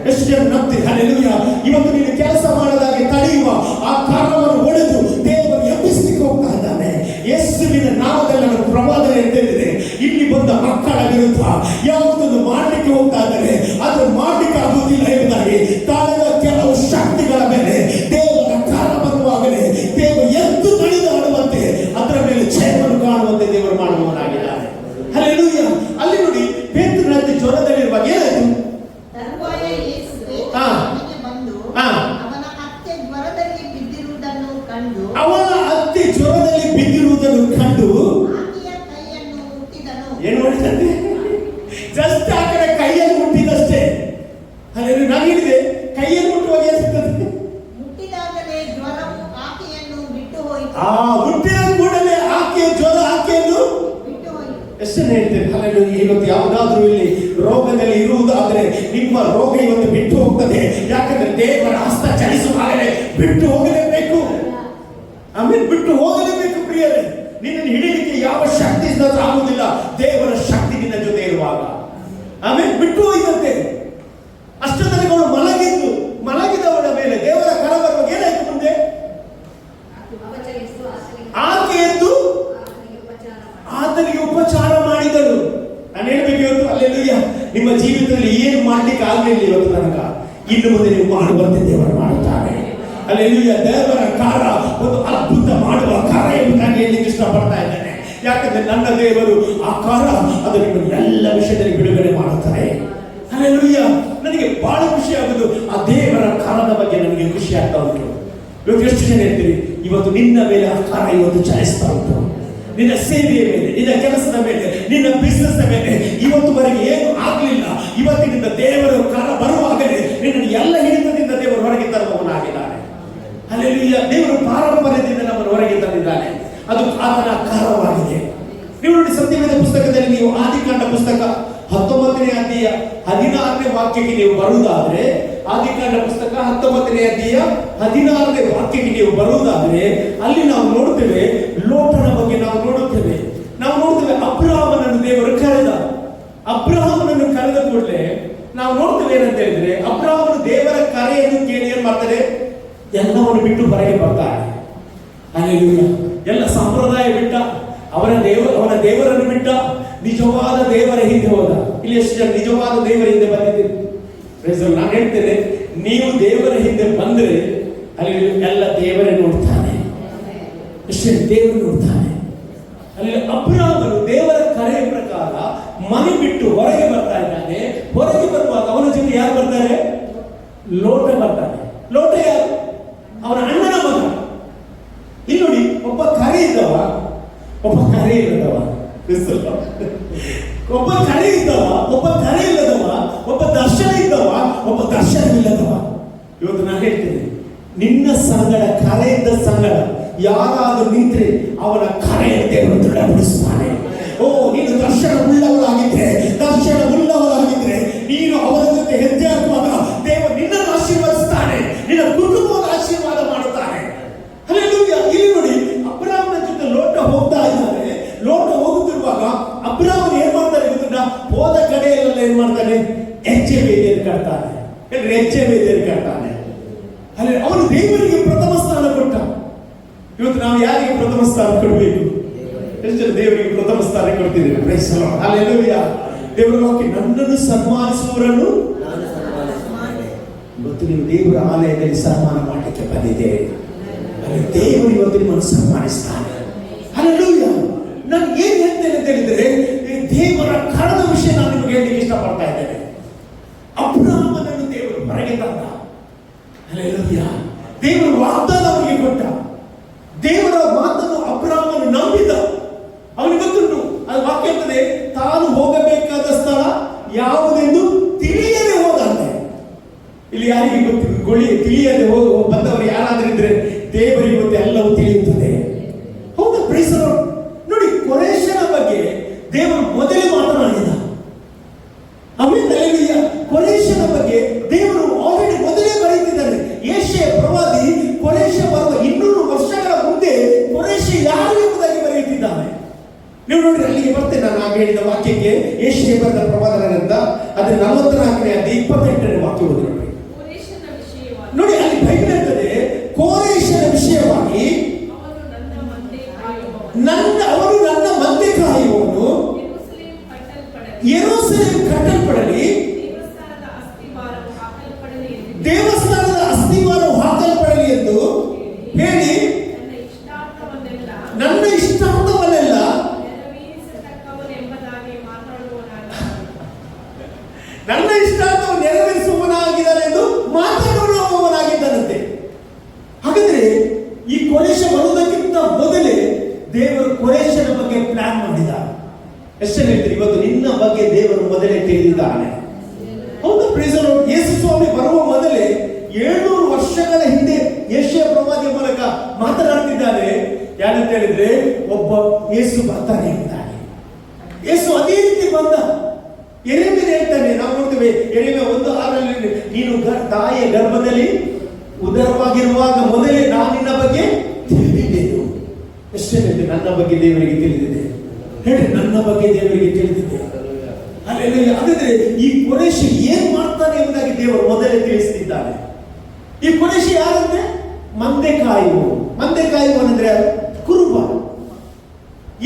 ಎಷ್ಟು ಜನ ನಂಬ್ತೀರಿ? ಹಲ್ಲೆಲೂಯಾ. ಇವತ್ತು ನೀನು ಕೆಲಸ ಮಾಡದಾಗೆ ತಡೆಯುವ ಆ ಕಾರಣವನ್ನು ಒಡೆದು ದೇವರು ಎಬ್ಬಿಸಲಿಕ್ಕೆ ಹೋಗ್ತಾ ಇದ್ದಾನೆ. ಯೇಸುವಿನ ನಾಮದಲ್ಲಿ ನಾನು ಪ್ರವಾದನೆ ಹೇಳ್ತಿದ್ದೇನೆ, ಇಲ್ಲಿ ಬಂದ ಮಕ್ಕಳ ವಿರುದ್ಧ ಯಾವುದನ್ನು ಮಾಡಲಿಕ್ಕೆ ಹೋಗ್ತಾ ಇದ್ದಾರೆ ಅದು ಮಾಡಲಿಕ್ಕೆ ಆಗುವುದಿಲ್ಲ ಎಂಬುದಾಗಿ ತಾಳದ ಕೆಲವು ಶಕ್ತಿಗಳ ಮೇಲೆ ದೇವರ ಕಾಲ ಬರುವಾಗಲೇ ದೇವರು ಎದ್ದು ನಡೆದಾಡುವಂತೆ ಅದರ ಮೇಲೆ ಜಯವನ್ನು ಕಾಣುವಂತೆ ದೇವರು ಮಾಡುವವನಾಗಿದ್ದಾನೆ. ಹಲ್ಲೆಲೂಯಾ. ಅಲ್ಲಿ ನೋಡಿ, ಪೇತ್ರನಂತೆ ಜ್ವರದಲ್ಲಿರುವಾಗ ಏನಾಯ್ತು? ತರುವಾಯ ಯೇಸು ಮನೆಗೆ ಬಂದು ಅವನ ಅತ್ತೆ ಜ್ವರದಲ್ಲಿ ಬಿದ್ದಿರುವುದನ್ನು ಕಂಡು ಆಕೆಯ ಕೈಯನ್ನು ಮುಟ್ಟಿದನು. ಏನು ಮಾಡಿದಂತೆ? ಜಸ್ಟ್ ಆ ಕಡೆ ಕೈಯನ್ನು ಮುಟ್ಟಿದಷ್ಟೇ. ಹಾಗಾದ್ರೆ ನಾನು ಹೇಳಿದೆ, ಕೈಯನ್ನು ಮುಟ್ಟುವಾಗ ಏನಿರ್ತದೆ? ಮುಟ್ಟಿದಾಗಲೇ ಜ್ವರವು ಆಕೆಯನ್ನು ಬಿಟ್ಟು ಹೋಯಿತು. ಮುಟ್ಟಿದ ಕೂಡಲೇ ಆಕೆಯ ಜ್ವರ ಆಕೆಯನ್ನು ಬಿಟ್ಟು ಹೋಯಿತು. ಎಷ್ಟು ಹೇಳ್ತೇನೆ. ಹಾಗಾಗಿ ಇವತ್ತು ಯಾವುದಾದ್ರೂ ಇಲ್ಲಿ ರೋಗದಲ್ಲಿ ಇರುವುದಾದ್ರೆ ನಿಮ್ಮ ರೋಗ ಇವತ್ತು ಬಿಟ್ಟು ಹೋಗ್ತದೆ. ಯಾಕಂದ್ರೆ ದೇವರ ಹಸ್ತ ಚಲಿಸುವಾಗಲೇ ಬಿಟ್ಟು ಹೋಗಲೇಬೇಕು. ಆಮೇಲೆ ಬಿಟ್ಟು ಹೋಗಲೇಬೇಕು ಪ್ರಿಯರೇ. ನಿನ್ನನ್ನು ಹಿಡಿಯಲಿಕ್ಕೆ ಯಾವ ಶಕ್ತಿ ಆಗುವುದಿಲ್ಲ, ದೇವರ ಶಕ್ತಿ ನಿನ್ನ ಜೊತೆ ಇರುವಾಗ. ಆಮೇಲೆ ಬಿಟ್ಟು ಹೋಯ್ತಂತೆ. ಅಷ್ಟೊತ್ತನಗಳು ಮಲಗಿದವಳ ಮೇಲೆ ದೇವರ ಕರ ಬರುವಾಗ ಏನಾಯ್ತು? ಮುಂದೆ ಆಕೆ ಎದ್ದು ಆತನಿಗೆ ಉಪಚಾರ ಮಾಡಿದಳು. ನಾನು ಹೇಳ್ಬೇಕು ಇವತ್ತು, ಅಲ್ಲೆಲ್ಲೂಯ್ಯ, ನಿಮ್ಮ ಜೀವಿತದಲ್ಲಿ ಏನು ಮಾಡ್ಲಿಕ್ಕೆ ಆಗಲಿಲ್ಲ ಇವತ್ತು ತನಕ, ಇನ್ನು ಮುಂದೆ ನೀವು ಮಾಡುವಂತೆ ದೇವರು ಮಾಡುತ್ತಾನೆ. ಅಲ್ಲೆಲ್ಲೂಯ್ಯ. ದೇವರ ಕಾರ ಒಂದು ಅದ್ಭುತ ಮಾಡುವ ಕಾರ ಎಂಬುದಾಗಿ ಹೇಳಲಿಕ್ಕೆ ಇಷ್ಟಪಡ್ತಾ ಇದ್ದೇನೆ. ಯಾಕಂದ್ರೆ ನನ್ನ ದೇವರು ಆ ಕಾರ ಅದು ನಿಮ್ಮನ್ನು ಎಲ್ಲ ವಿಷಯದಲ್ಲಿ ಬಿಡುಗಡೆ ಮಾಡುತ್ತಾರೆ. ಅಲ್ಲೆಲ್ಲೂಯ್ಯ. ನನಗೆ ಬಹಳ ಖುಷಿ ಆಗುದು ಆ ದೇವರ ಕಾರದ ಬಗ್ಗೆ ನನಗೆ ಖುಷಿ ಆಗ್ತಾ ಉಂಟು. ಇವತ್ತು ಎಷ್ಟು ಜನ ಹೇಳ್ತೀರಿ, ಇವತ್ತು ನಿನ್ನ ಮೇಲೆ ಆ ಕಾರ ಇವತ್ತು ಚಲಿಸ್ತಾ ಉಂಟು. ನಿನ್ನ ಸೇವೆಯ ಮೇಲೆ, ನಿನ್ನ ಕೆಲಸದ ಮೇಲೆ, ನಿನ್ನ ಬಿಸಿನೆಸ್ ಮೇಲೆ ಇವತ್ತುವರೆಗೆ ಏನು ಆಗಲಿಲ್ಲ, ಇವತ್ತಿನಿಂದ ದೇವರ ಕಾರ ಬರುವಾಗಲೇ ನಿನ್ನನ್ನು ಎಲ್ಲ ಹಿಡಿತದಿಂದ ದೇವರು ಹೊರಗೆ ತರುವವನಾಗಿದ್ದಾನೆ. ಹಲ್ಲೆಲೂಯಾ. ದೇವರು ಪಾರಂಪರ್ಯದಿಂದ ನಮ್ಮನ್ನು ಹೊರಗೆ ತಂದಿದ್ದಾನೆ. ಅದು ಆತನ ಕಾರವಾಗಿದೆ. ನೀವು ನೋಡಿ, ಸತ್ಯವೇದ ಪುಸ್ತಕದಲ್ಲಿ ನೀವು ಆದಿಕಾಂಡ ಪುಸ್ತಕ 19ನೇ ಅಧ್ಯಾಯ 16ನೇ ವಾಕ್ಯಕ್ಕೆ ನೀವು ಬರುವುದಾದ್ರೆ, ಆದಿಕಾಂಡ ಪುಸ್ತಕ 19ನೇ ಅಧ್ಯಾಯ 16ನೇ ವಾಕ್ಯಕ್ಕೆ ನೀವು ಬರುವುದಾದ್ರೆ ಅಲ್ಲಿ ನಾವು ನೋಡುತ್ತೇವೆ, ಲೋಟನ ಬಗ್ಗೆ ನಾವು ನೋಡುತ್ತೇವೆ. ಅಬ್ರಹಾಮನನ್ನು ದೇವರು ಕರೆದ. ಅಬ್ರಹಾಮನನ್ನು ಕರೆದ ಕೂಡಲೇ ನಾವು ನೋಡ್ತೇವೆ ಏನಂತ ಹೇಳಿದ್ರೆ, ಅಬ್ರಹಾಮನು ದೇವರ ಕರೆಯನ್ನು ಕೇಳಿ ಏನ್ ಮಾಡ್ತಾರೆ? ಎಲ್ಲವನ್ನು ಬಿಟ್ಟು ಹೊರಗೆ ಬರ್ತಾರೆ. ಹಲ್ಲೆಲೂಯಾ. ಎಲ್ಲ ಸಂಪ್ರದಾಯ ಬಿಟ್ಟ, ಅವನ ದೇವರನ್ನು ಬಿಟ್ಟ, ನಿಜವಾದ ದೇವರ ಹಿಂದೆ ಹೋದ. ಇಲ್ಲಿ ಎಷ್ಟು ಜನ ನಿಜವಾದ ದೇವರ ಹಿಂದೆ ಬಂದಿದ್ದೀರಿ? ನಾನು ಹೇಳ್ತೇನೆ, ನೀವು ದೇವರ ಹಿಂದೆ ಬಂದ್ರೆ ಅಲ್ಲಿ ಎಲ್ಲ ದೇವರೇ ನೋಡ್ತಾನೆ. ಎಷ್ಟು ದೇವರು ನೋಡ್ತಾನೆ. ಅಲ್ಲಿ ಅಬ್ರಹಾಮನು ದೇವರ ಕರೆಯ ಪ್ರಕಾರ ಮನೆ ಬಿಟ್ಟು ಹೊರಗೆ ಬರ್ತಾ ಇದ್ದಾನೆ. ಹೊರಗೆ ಬರುವಾಗ ಅವನ ಜೊತೆ ಯಾರು ಬರ್ತಾರೆ? ಲೋಟ ಬರ್ತಾನೆ. ಲೋಟ ಯಾರು? ಅವನ ಅಣ್ಣನ ಮಗ. ಇಲ್ಲಿ ನೋಡಿ, ಒಬ್ಬ ಕರೆ ಇದ್ದವ, ಒಬ್ಬ ಕರೆ ಇಲ್ಲದವ. ಒಬ್ಬ ಕರೆ ಇದ್ದವ, ಒಬ್ಬ ಕರೆ ಇಲ್ಲದವ, ಒಬ್ಬ ದರ್ಶನ ಇದ್ದವ, ಒಬ್ಬ ದರ್ಶನವಿಲ್ಲದವ. ಇವತ್ತು ನಾನು ಹೇಳ್ತೇನೆ, ನಿನ್ನ ಸಂಗಡ ಕರೆ ಇದ್ದ ಸಂಗಡ ಯಾರಾದರೂ ನಿಂತ್ರೆ ಅವನ ಕರೆಯನ್ನು ದೇವರು ದೃಢಪಡಿಸುತ್ತಾನೆ. ಓ, ನೀನು ದರ್ಶನ ಉಳ್ಳವರಾಗಿದ್ರೆ ನೀನು ಅವರ ಜೊತೆ ಹೆಜ್ಜೆ ಹಾಕುವಾಗ ದೇವರು ನಿನ್ನನ್ನು ಆಶೀರ್ವದಿಸ್ತಾನೆ, ನಿನ್ನ ಕುಟುಂಬವನ್ನು ಆಶೀರ್ವಾದ ಮಾಡುತ್ತಾನೆ. ಹಲ್ಲೆಲೂಯಾ. ಇಲ್ಲಿ ನೋಡಿ, ಅಬ್ರಹಾಮನ ಜೊತೆ ಲೋಟ ಹೋಗ್ತಾ ಹೋದ ಕಡೆಯಲ್ಲೆಲ್ಲ ಏನ್ ಮಾಡ್ತಾನೆ? ಹೆಜ್ಜೆ ವೇದಿಯಲ್ಲಿ ಕಟ್ತಾನೆ. ಹೆಜ್ಜೆ ವೇದಿಯಲ್ಲಿ ಕಟ್ತಾನೆ. ಅಲ್ಲಿ ಅವನು ದೇವರಿಗೆ ಪ್ರಥಮ ಸ್ಥಾನ ಕೊಟ್ಟ. ಇವತ್ತು ನಾವು ಯಾರಿಗೆ ಪ್ರಥಮ ಸ್ಥಾನ ಕೊಡಬೇಕು? ಎಷ್ಟು ಜನ ದೇವರಿಗೆ ಪ್ರಥಮ ಸ್ಥಾನ ಕೊಡ್ತಿದ್ದೀರಿ? Praise the lord, hallelujah. ದೇವರ ವಾಕ್ಯ, ನನ್ನನ್ನು ಸನ್ಮಾನಿಸುವವರನ್ನು ನಾನು ಸನ್ಮಾನಿಸುತ್ತೇನೆ. ಇವತ್ತು ನೀವು ದೇವರ ಆಲಯದಲ್ಲಿ ಸನ್ಮಾನ ಮಾಡಲಿಕ್ಕೆ ಬಂದಿದೆ. ಅಲ್ಲಿ ದೇವರು ಇವತ್ತು ನಿಮ್ಮನ್ನು ಸನ್ಮಾನಿಸ್ತಾನೆ. ಹಲ್ಲೆಲೂಯಾ. ನಾನು ಏನ್ ಹೇಳ್ತೇನೆ ಅಂತ ಹೇಳಿದ್ರೆ, ದೇವರ ಕರದ ವಿಷಯ ನಾನು ನಿಮಗೆ ಹೇಳಲಿಕ್ಕೆ ಇಷ್ಟಪಡ್ತಾ ಇದ್ದೇನೆ. ಅಬ್ರಹಾಮನನ್ನು ದೇವರು ಹೊರಗೆ ತಂದ. ಹಲ್ಲೆಲೂಯಾ. ದೇವರು ವಾಗ್ದಾನ ಅವನಿಗೆ ಕೊಟ್ಟ. ದೇವರ ಮಾತನ್ನು ಅಬ್ರಹಾಮನು ನಂಬಿದ. ಅವನಿಗೆ ಗೊತ್ತುಂಟು, ಅದು ವಾಕ್ಯ ಇರ್ತದೆ, ತಾನು ಹೋಗಬೇಕಾದ ಸ್ಥಳ ಯಾವುದೆಂದು ತಿಳಿಯದೆ ಹೋದಂತೆ. ಇಲ್ಲಿ ಯಾರಿಗೆ ತಿಳಿಯದೆ ಬಂದವರು ಯಾರಾದ್ರೂ ಇದ್ರೆ ದೇವರಿಗೆ ಗೊತ್ತು, ಎಲ್ಲವೂ ತಿಳಿಯುತ್ತದೆ. ಹೌದಾ? Praise the Lord. ನೋಡಿ, ಕೊರೇಶನ ಬಗ್ಗೆ ದೇವರು ಮೊದಲೇ ಮಾತನಾಡಿದ. ಆಮೇಲೆ ಹಲ್ಲೆಲೂಯಾ, ಕೊರೇಶನ ಬಗ್ಗೆ ದೇವರು ಆಲ್ರೆಡಿ ಮೊದಲೇ ಬರೆಯುತ್ತಿದ್ದಾರೆ. ಯೆಶಾಯ ಪ್ರವಾದಿ ಕೊರೇಶ ಬರುವ 200 ವರ್ಷಗಳ ಮುಂದೆ ಕೊರೇಶ ಯಾರು ಎಂಬುದಾಗಿ ಬರೆಯುತ್ತಿದ್ದಾನೆ. ನೀವು ನೋಡ್ರಿ, ಅಲ್ಲಿಗೆ ಬರ್ತೇನೆ ನಾನು ಆಗ ಹೇಳಿದ ವಾಕ್ಯಕ್ಕೆ. ಯೆಶಾಯ ಬರೆದ ಪ್ರವಾದನ ಗ್ರಂಥ ಅದರ 44ನೇ ಅಧ್ಯಾಯ 28ನೇ ವಾಕ್ಯ ಓದಿ ನೋಡಿ. ನೋಡಿ, ಅಲ್ಲಿ ಬೈಬಲ್ ಹೇಳ್ತದೆ, ಕೋರೇಶನ ವಿಷಯವಾಗಿ ಅವನು ನನ್ನ ಮಂದೆ ಕಾಯುವವನು, ಯೆರೂಸಲೇಮ್ ಕಟ್ಟಲ್ಪಡಲಿ, ದೇವಸ್ಥಾನದ ಅಸ್ತಿವಾರವು ಹಾಕಲ್ಪಡಲಿ ಎಂದು ಹೇಳಿ ನನ್ನ ಇಷ್ಟಾರ್ಥವನ್ನೆಲ್ಲ ನನ್ನ ಇಷ್ಟಾರ್ಥವನ್ನು ನೆರವೇರಿಸುವವನಾಗಿದ್ದಾನೆ ಎಂದು ಮಾತನಾಡುವವನಾಗಿದ್ದಾನಂತೆ. ಹಾಗಾದ್ರೆ ಈ ಕೊರೇಶ ಬರುವುದಕ್ಕಿಂತ ಮೊದಲೇ ದೇವರು ಕೊರೇಶನ ಬಗ್ಗೆ ಪ್ಲಾನ್ ಮಾಡಿದ. ಎಷ್ಟು ಹೇಳ್ತೀರಿ? ಇವತ್ತು ನಿನ್ನ ಬಗ್ಗೆ ದೇವರು ಮೊದಲೇ ತಿಳಿದಿದ್ದಾನೆ. ಹೌದು, ಪ್ರೈಸ್ ದಿ ಲಾರ್ಡ್. ಯೇಸು ಸ್ವಾಮಿ ಬರುವ ಮೊದಲೇ 700 ವರ್ಷಗಳ ಹಿಂದೆ ಯೆಶಾಯ ಪ್ರವಾದಿಯ ಮೂಲಕ ಮಾತನಾಡ್ತಿದ್ದಾನೆ. ಯಾರಂತ ಹೇಳಿದ್ರೆ, ಒಬ್ಬ ಯೇಸು ಬರ್ತಾನೆ ಎಂಬುದಾಗಿ. ಯೇಸು ಅದೇ ರೀತಿ ಬಂದ. ಯೆರೆಮೀಯ ಹೇಳ್ತಾನೆ, ನಾವು ನೋಡ್ತೇವೆ ಯೆರೆಮೀಯ 1:6 ನೀನು ತಾಯಿಯ ಗರ್ಭದಲ್ಲಿ ಉದರವಾಗಿರುವಾಗ ಮೊದಲೇ ನಾನು ನಿನ್ನ ಬಗ್ಗೆ ತಿಳಿದಿದ್ದೆನು. ಎಷ್ಟು ಹೇಳಿದೆ? ನನ್ನ ಬಗ್ಗೆ ದೇವರಿಗೆ ತಿಳಿದಿದೆ. ಹೇಳಿ, ನನ್ನ ಬಗ್ಗೆ ದೇವರಿಗೆ ತಿಳಿದಿದೆ. ಹಲ್ಲೆಲೂಯಾ. ಹಾಗಾದ್ರೆ ಈ ಕೊರೇಶ ಏನ್ ಮಾಡ್ತಾನೆ ಎಂಬುದಾಗಿ ದೇವರು ಮೊದಲೇ ತಿಳಿಸುತ್ತಿದ್ದಾನೆ. ಈ ಕೊರೇಶ ಯಾರಂದ್ರೆ ಮಂದೆ ಕಾಯುವವನಂದ್ರೆ ಯಾರು? ಕುರುಬ.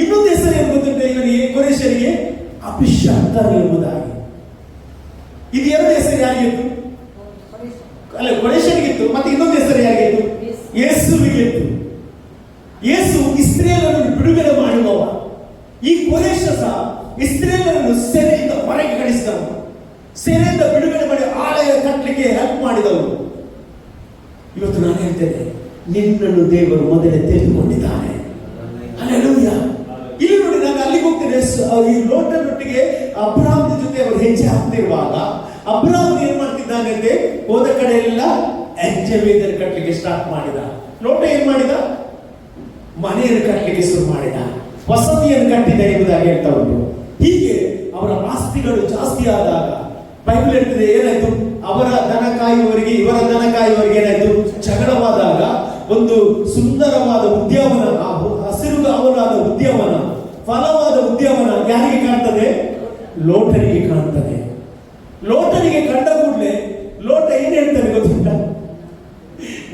ಇನ್ನೊಂದು ಹೆಸರು ಏನು ಗೊತ್ತುಂಟು ಇವನಿಗೆ? ಕೊರೇಶನಿಗೆ ಅಭಿಷಕ್ತನು ಎಂಬುದಾಗಿ. ಇದು 2 ಹೆಸರು ಯಾರಿಗಿತ್ತು? ಅಲ್ಲ, ಕೊರೇಶನಿಗಿತ್ತು. ಮತ್ತೆ ಇನ್ನೊಂದು ಹೆಸರು ಯಾರಿಗಿತ್ತು? ಯೇಸುವಿಗಿತ್ತು. ಯೇಸು ಇಸ್ರೇಲರನ್ನು ಬಿಡುಗಡೆ ಮಾಡುವವ. ಈ ಕೊರೇಶ ಸಹ ಇಸ್ರೇಲರನ್ನು ಸೆರೆಯಿಂದ ಹೊರಗೆ ಕಳಿಸಿದವನು. ಸೆರೆಯಿಂದ ಬಿಡುಗಡೆ ಮಾಡಿ ಆಲಯ ಕಟ್ಟಲಿಕ್ಕೆ ಹೆಲ್ಪ್ ಮಾಡಿದವರು. ಇವತ್ತು ನಾನು ಹೇಳ್ತೇನೆ, ನಿನ್ನನ್ನು ದೇವರು ಮೊದಲೇ ತಿಳಿದುಕೊಂಡಿದ್ದಾನೆ. ಹಲ್ಲೆಲೂಯಾ. ಇಲ್ಲಿ ನೋಡಿ, ನಾನು ಅಲ್ಲಿಗೆ ಹೋಗ್ತೇನೆ. ಈ ಲೋಟನೊಟ್ಟಿಗೆ ಅಬ್ರಹಾಮನ ಜೊತೆ ಅವರು ಹೆಜ್ಜೆ ಹಾಕ್ತಿರುವಾಗ ಅಬ್ರಹಾಮ್ ಏನ್ ಮಾಡ್ತಿದ್ದಾನೆ ಅಂದ್ರೆ, ಹೋದ ಕಡೆ ಎಲ್ಲ ಹೆಜ್ಜೆ ವೇದಿಯಲ್ಲಿ ಕಟ್ಟಲಿಕ್ಕೆ ಸ್ಟಾರ್ಟ್ ಮಾಡಿದ. ಲೋಟ ಏನ್ ಮಾಡಿದ? ಮನೆಯನ್ನು ಕಟ್ಟಲಿಕ್ಕೆ ಶುರು ಮಾಡಿದ, ವಸತಿಯನ್ನು ಕಟ್ಟಿದ ಎಂಬುದಾಗಿ ಹೇಳ್ತಾ ಉಂಟು. ಹೀಗೆ ಅವರ ಆಸ್ತಿಗಳು ಜಾಸ್ತಿ ಆದಾಗ ಬೈಬಲ್ ಹೇಳ್ತದೆ, ಏನಾಯ್ತು? ಅವರ ದನ ಕಾಯುವವರಿಗೆ ಇವರ ದನ ಕಾಯುವವರಿಗೆ ಏನಾಯ್ತು? ಜಗಳವಾದಾಗ ಒಂದು ಸುಂದರವಾದ ಉದ್ಯಾನವನ, ಹಸಿರುಗಾವಲಾದ ಉದ್ಯಾನವನ, ಫಲವಾದ ಉದ್ಯಾನವನ ಯಾರಿಗೆ ಕಾಣ್ತದೆ? ಲೋಟನಿಗೆ ಕಾಣ್ತದೆ. ಲೋಟನಿಗೆ ಕಂಡ ಕೂಡಲೇ ಲೋಟ ಏನ್ ಹೇಳ್ತಾನೆ ಗೊತ್ತುಂಟ?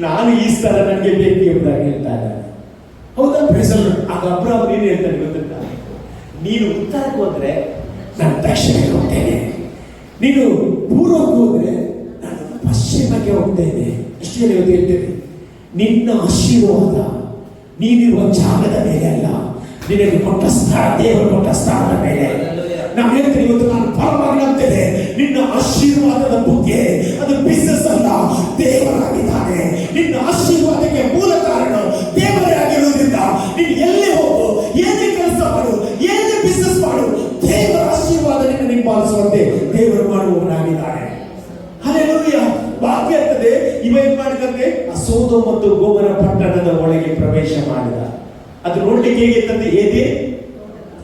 ನಾನು ಈ ಸ್ಥಳ ನನಗೆ ಬೇಕು ಎಂಬುದಾಗಿ ಹೇಳ್ತಾ ಇದ್ದಾನೆ. ಹೌದಾ? ಆಗ ಅಬ್ರಹಾಮ್ ಏನ್ ಹೇಳ್ತಾನೆ ಗೊತ್ತುಂಟ? ನೀನು ಉತ್ತರಕ್ಕೆ ಹೋದ್ರೆ ನಾನು ದಕ್ಷಿಣಕ್ಕೆ ಹೋಗ್ತೇನೆ, ನೀನು ಪೂರ್ವಕ್ಕೆ ಹೋದ್ರೆ ನಾನು ಪಶ್ಚಿಮಕ್ಕೆ ಹೋಗ್ತೇನೆ. ಇಷ್ಟೇ ಹೇಳ್ತೇನೆ, ನಿನ್ನ ಆಶೀರ್ವಾದ ನೀನಿರುವ ಜಾಗದ ಮೇಲೆ ಅಲ್ಲ, ನಿನಗೆ ಕೊಟ್ಟ ಸ್ಥಳ, ದೇವರು ಕೊಟ್ಟ ಸ್ಥಳದ ಮೇಲೆ. ನಾನು ಹೇಳ್ತೇನೆ, ಇವತ್ತು ನಾನು ಪರವಾಗಿ ನಂಬ್ತೇನೆ, ನಿನ್ನ ಆಶೀರ್ವಾದದ ಬಗ್ಗೆ ಅದು ಬಿಸಿನೆಸ್ ಅಲ್ಲ, ದೇವರಾಗಿದ್ದಾನೆ. ನಿನ್ನ ಆಶೀರ್ವಾದಕ್ಕೆ ಮೂಲ ಕಾರಣ ದೇವರೇ ಆಗಿರುವುದರಿಂದ ನೀನು ಎಲ್ಲೇ ಹೋಗು, ಏನೇ ಕೆಲಸ ಮಾಡು, ಏನೇ ಬಿಸಿನೆಸ್ ಮಾಡು, ದೇವರ ಆಶೀರ್ವಾದ ನಿನ್ನ ಹಿಂಬಾಲಿಸುವಂತೆ ದೇವರು ಮಾಡುವವನಾಗಿದ್ದಾನೆ. ಹಲ್ಲೆಲೂಯಾ. ವಾಕ್ಯ ಇರ್ತದೆ, ಇವ ಏನ್ ಮಾಡಿದಂತೆ ಸೋದೋ ಮತ್ತು ಗೋಮರ ಪಟ್ಟಣದ ಒಳಗೆ ಪ್ರವೇಶ ಮಾಡಿದ. ಅದು ನೋಡ್ಲಿಕ್ಕೆ ಹೇಗಿತ್ತಂತೆ? ಏದೇ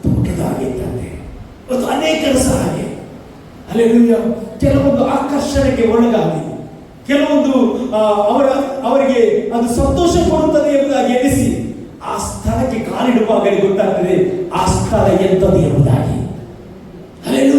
ತೋಟದಾಗಿತ್ತಂತೆ. ಇವತ್ತು ಅನೇಕರು ಸಹ ಹಾಗೆ. ಹಲ್ಲೆಲೂಯಾ. ಕೆಲವೊಂದು ಆಕರ್ಷಣೆಗೆ ಒಳಗಾಗಿ, ಕೆಲವೊಂದು ಅವರಿಗೆ ಅದು ಸಂತೋಷ ಕೊಡುತ್ತದೆ ಎಂಬುದಾಗಿ ಎನಿಸಿ ಆ ಸ್ಥಳಕ್ಕೆ ಕಾಲಿಡುವಾಗಲೇ ಗೊತ್ತಾಗ್ತದೆ ಆ ಸ್ಥಳ ಎಂಥದ್ದು ಎಂಬುದಾಗಿ. ಹಲ್ಲೆಲೂಯಾ.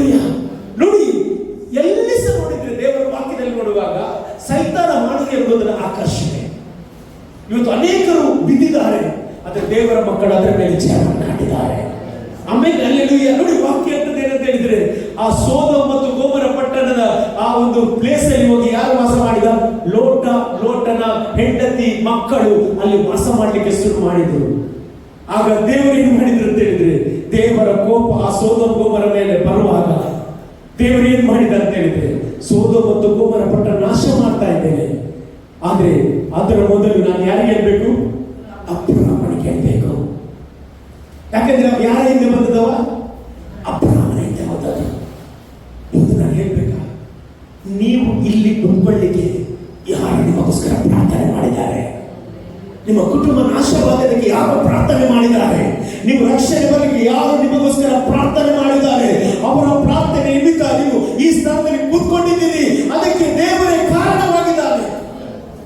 ಆ ಸೋದೋಮ್ ಮತ್ತು ಗೋಮರ ಪಟ್ಟಣದ ಆ ಒಂದು ಪ್ಲೇಸ್ ಅಲ್ಲಿ ಹೋಗಿ ಯಾರು ವಾಸ ಮಾಡಿದ? ಲೋಟನ ಹೆಂಡತಿ ಮಕ್ಕಳು ಅಲ್ಲಿ ವಾಸ ಮಾಡ್ಲಿಕ್ಕೆ ಶುರು ಮಾಡಿದ್ರು. ಆಗ ದೇವರು ಏನ್ ಮಾಡಿದ್ರು ಅಂತ ಹೇಳಿದ್ರೆ, ದೇವರ ಕೋಪ ಆ ಸೋದೋಮ್ ಗೋಮರ ಮೇಲೆ ಬರುವಾಗ ದೇವರು ಏನ್ ಮಾಡಿದ ಅಂತ ಹೇಳಿದ್ರೆ, ಸೋದೋಮ್ ಮತ್ತು ಗೋಮರ ಪಟ್ಟಣ ನಾಶ ಮಾಡ್ತಾ ಇದ್ದೇನೆ, ಆದ್ರೆ ಅದರ ಮೊದಲು ನಾನು ಯಾರಿಗೆ ಹೇಳ್ಬೇಕು? ಅಬ್ರಹಾಮನಿಗೆ ಹೇಳ್ಬೇಕು. ಯಾಕಂದ್ರೆ ಅವ್ ಯಾರ ಹಿಂದೆ ಬಂದದವ? ಅಬ್ರಹಾಮನ ಹಿಂದೆ ಬಂದದ್ದು. ಇವತ್ತು ನಾನು ಹೇಳ್ಬೇಕಾ, ನೀವು ಇಲ್ಲಿ ಕುತ್ಕೊಳ್ಳಿಕ್ಕೆ ಯಾರು ನಿಮಗೋಸ್ಕರ ಪ್ರಾರ್ಥನೆ ಮಾಡಿದ್ದಾರೆ? ನಿಮ್ಮ ಕುಟುಂಬ ನಾಶವಾಗಲಿಕ್ಕೆ ಯಾರು ಪ್ರಾರ್ಥನೆ ಮಾಡಿದ್ದಾರೆ? ನೀವು ರಕ್ಷಣೆ ಬರಲಿಕ್ಕೆ ಯಾರು ನಿಮಗೋಸ್ಕರ ಪ್ರಾರ್ಥನೆ ಮಾಡಿದ್ದಾರೆ? ಅವರ ಪ್ರಾರ್ಥನೆ ನಿಮಿತ್ತ ನೀವು ಈ ಸ್ಥಳದಲ್ಲಿ ಕೂತ್ಕೊಂಡಿದ್ದೀರಿ. ಅದಕ್ಕೆ ದೇವರೇ ಕಾರಣವಾಗಿದ್ದಾರೆ.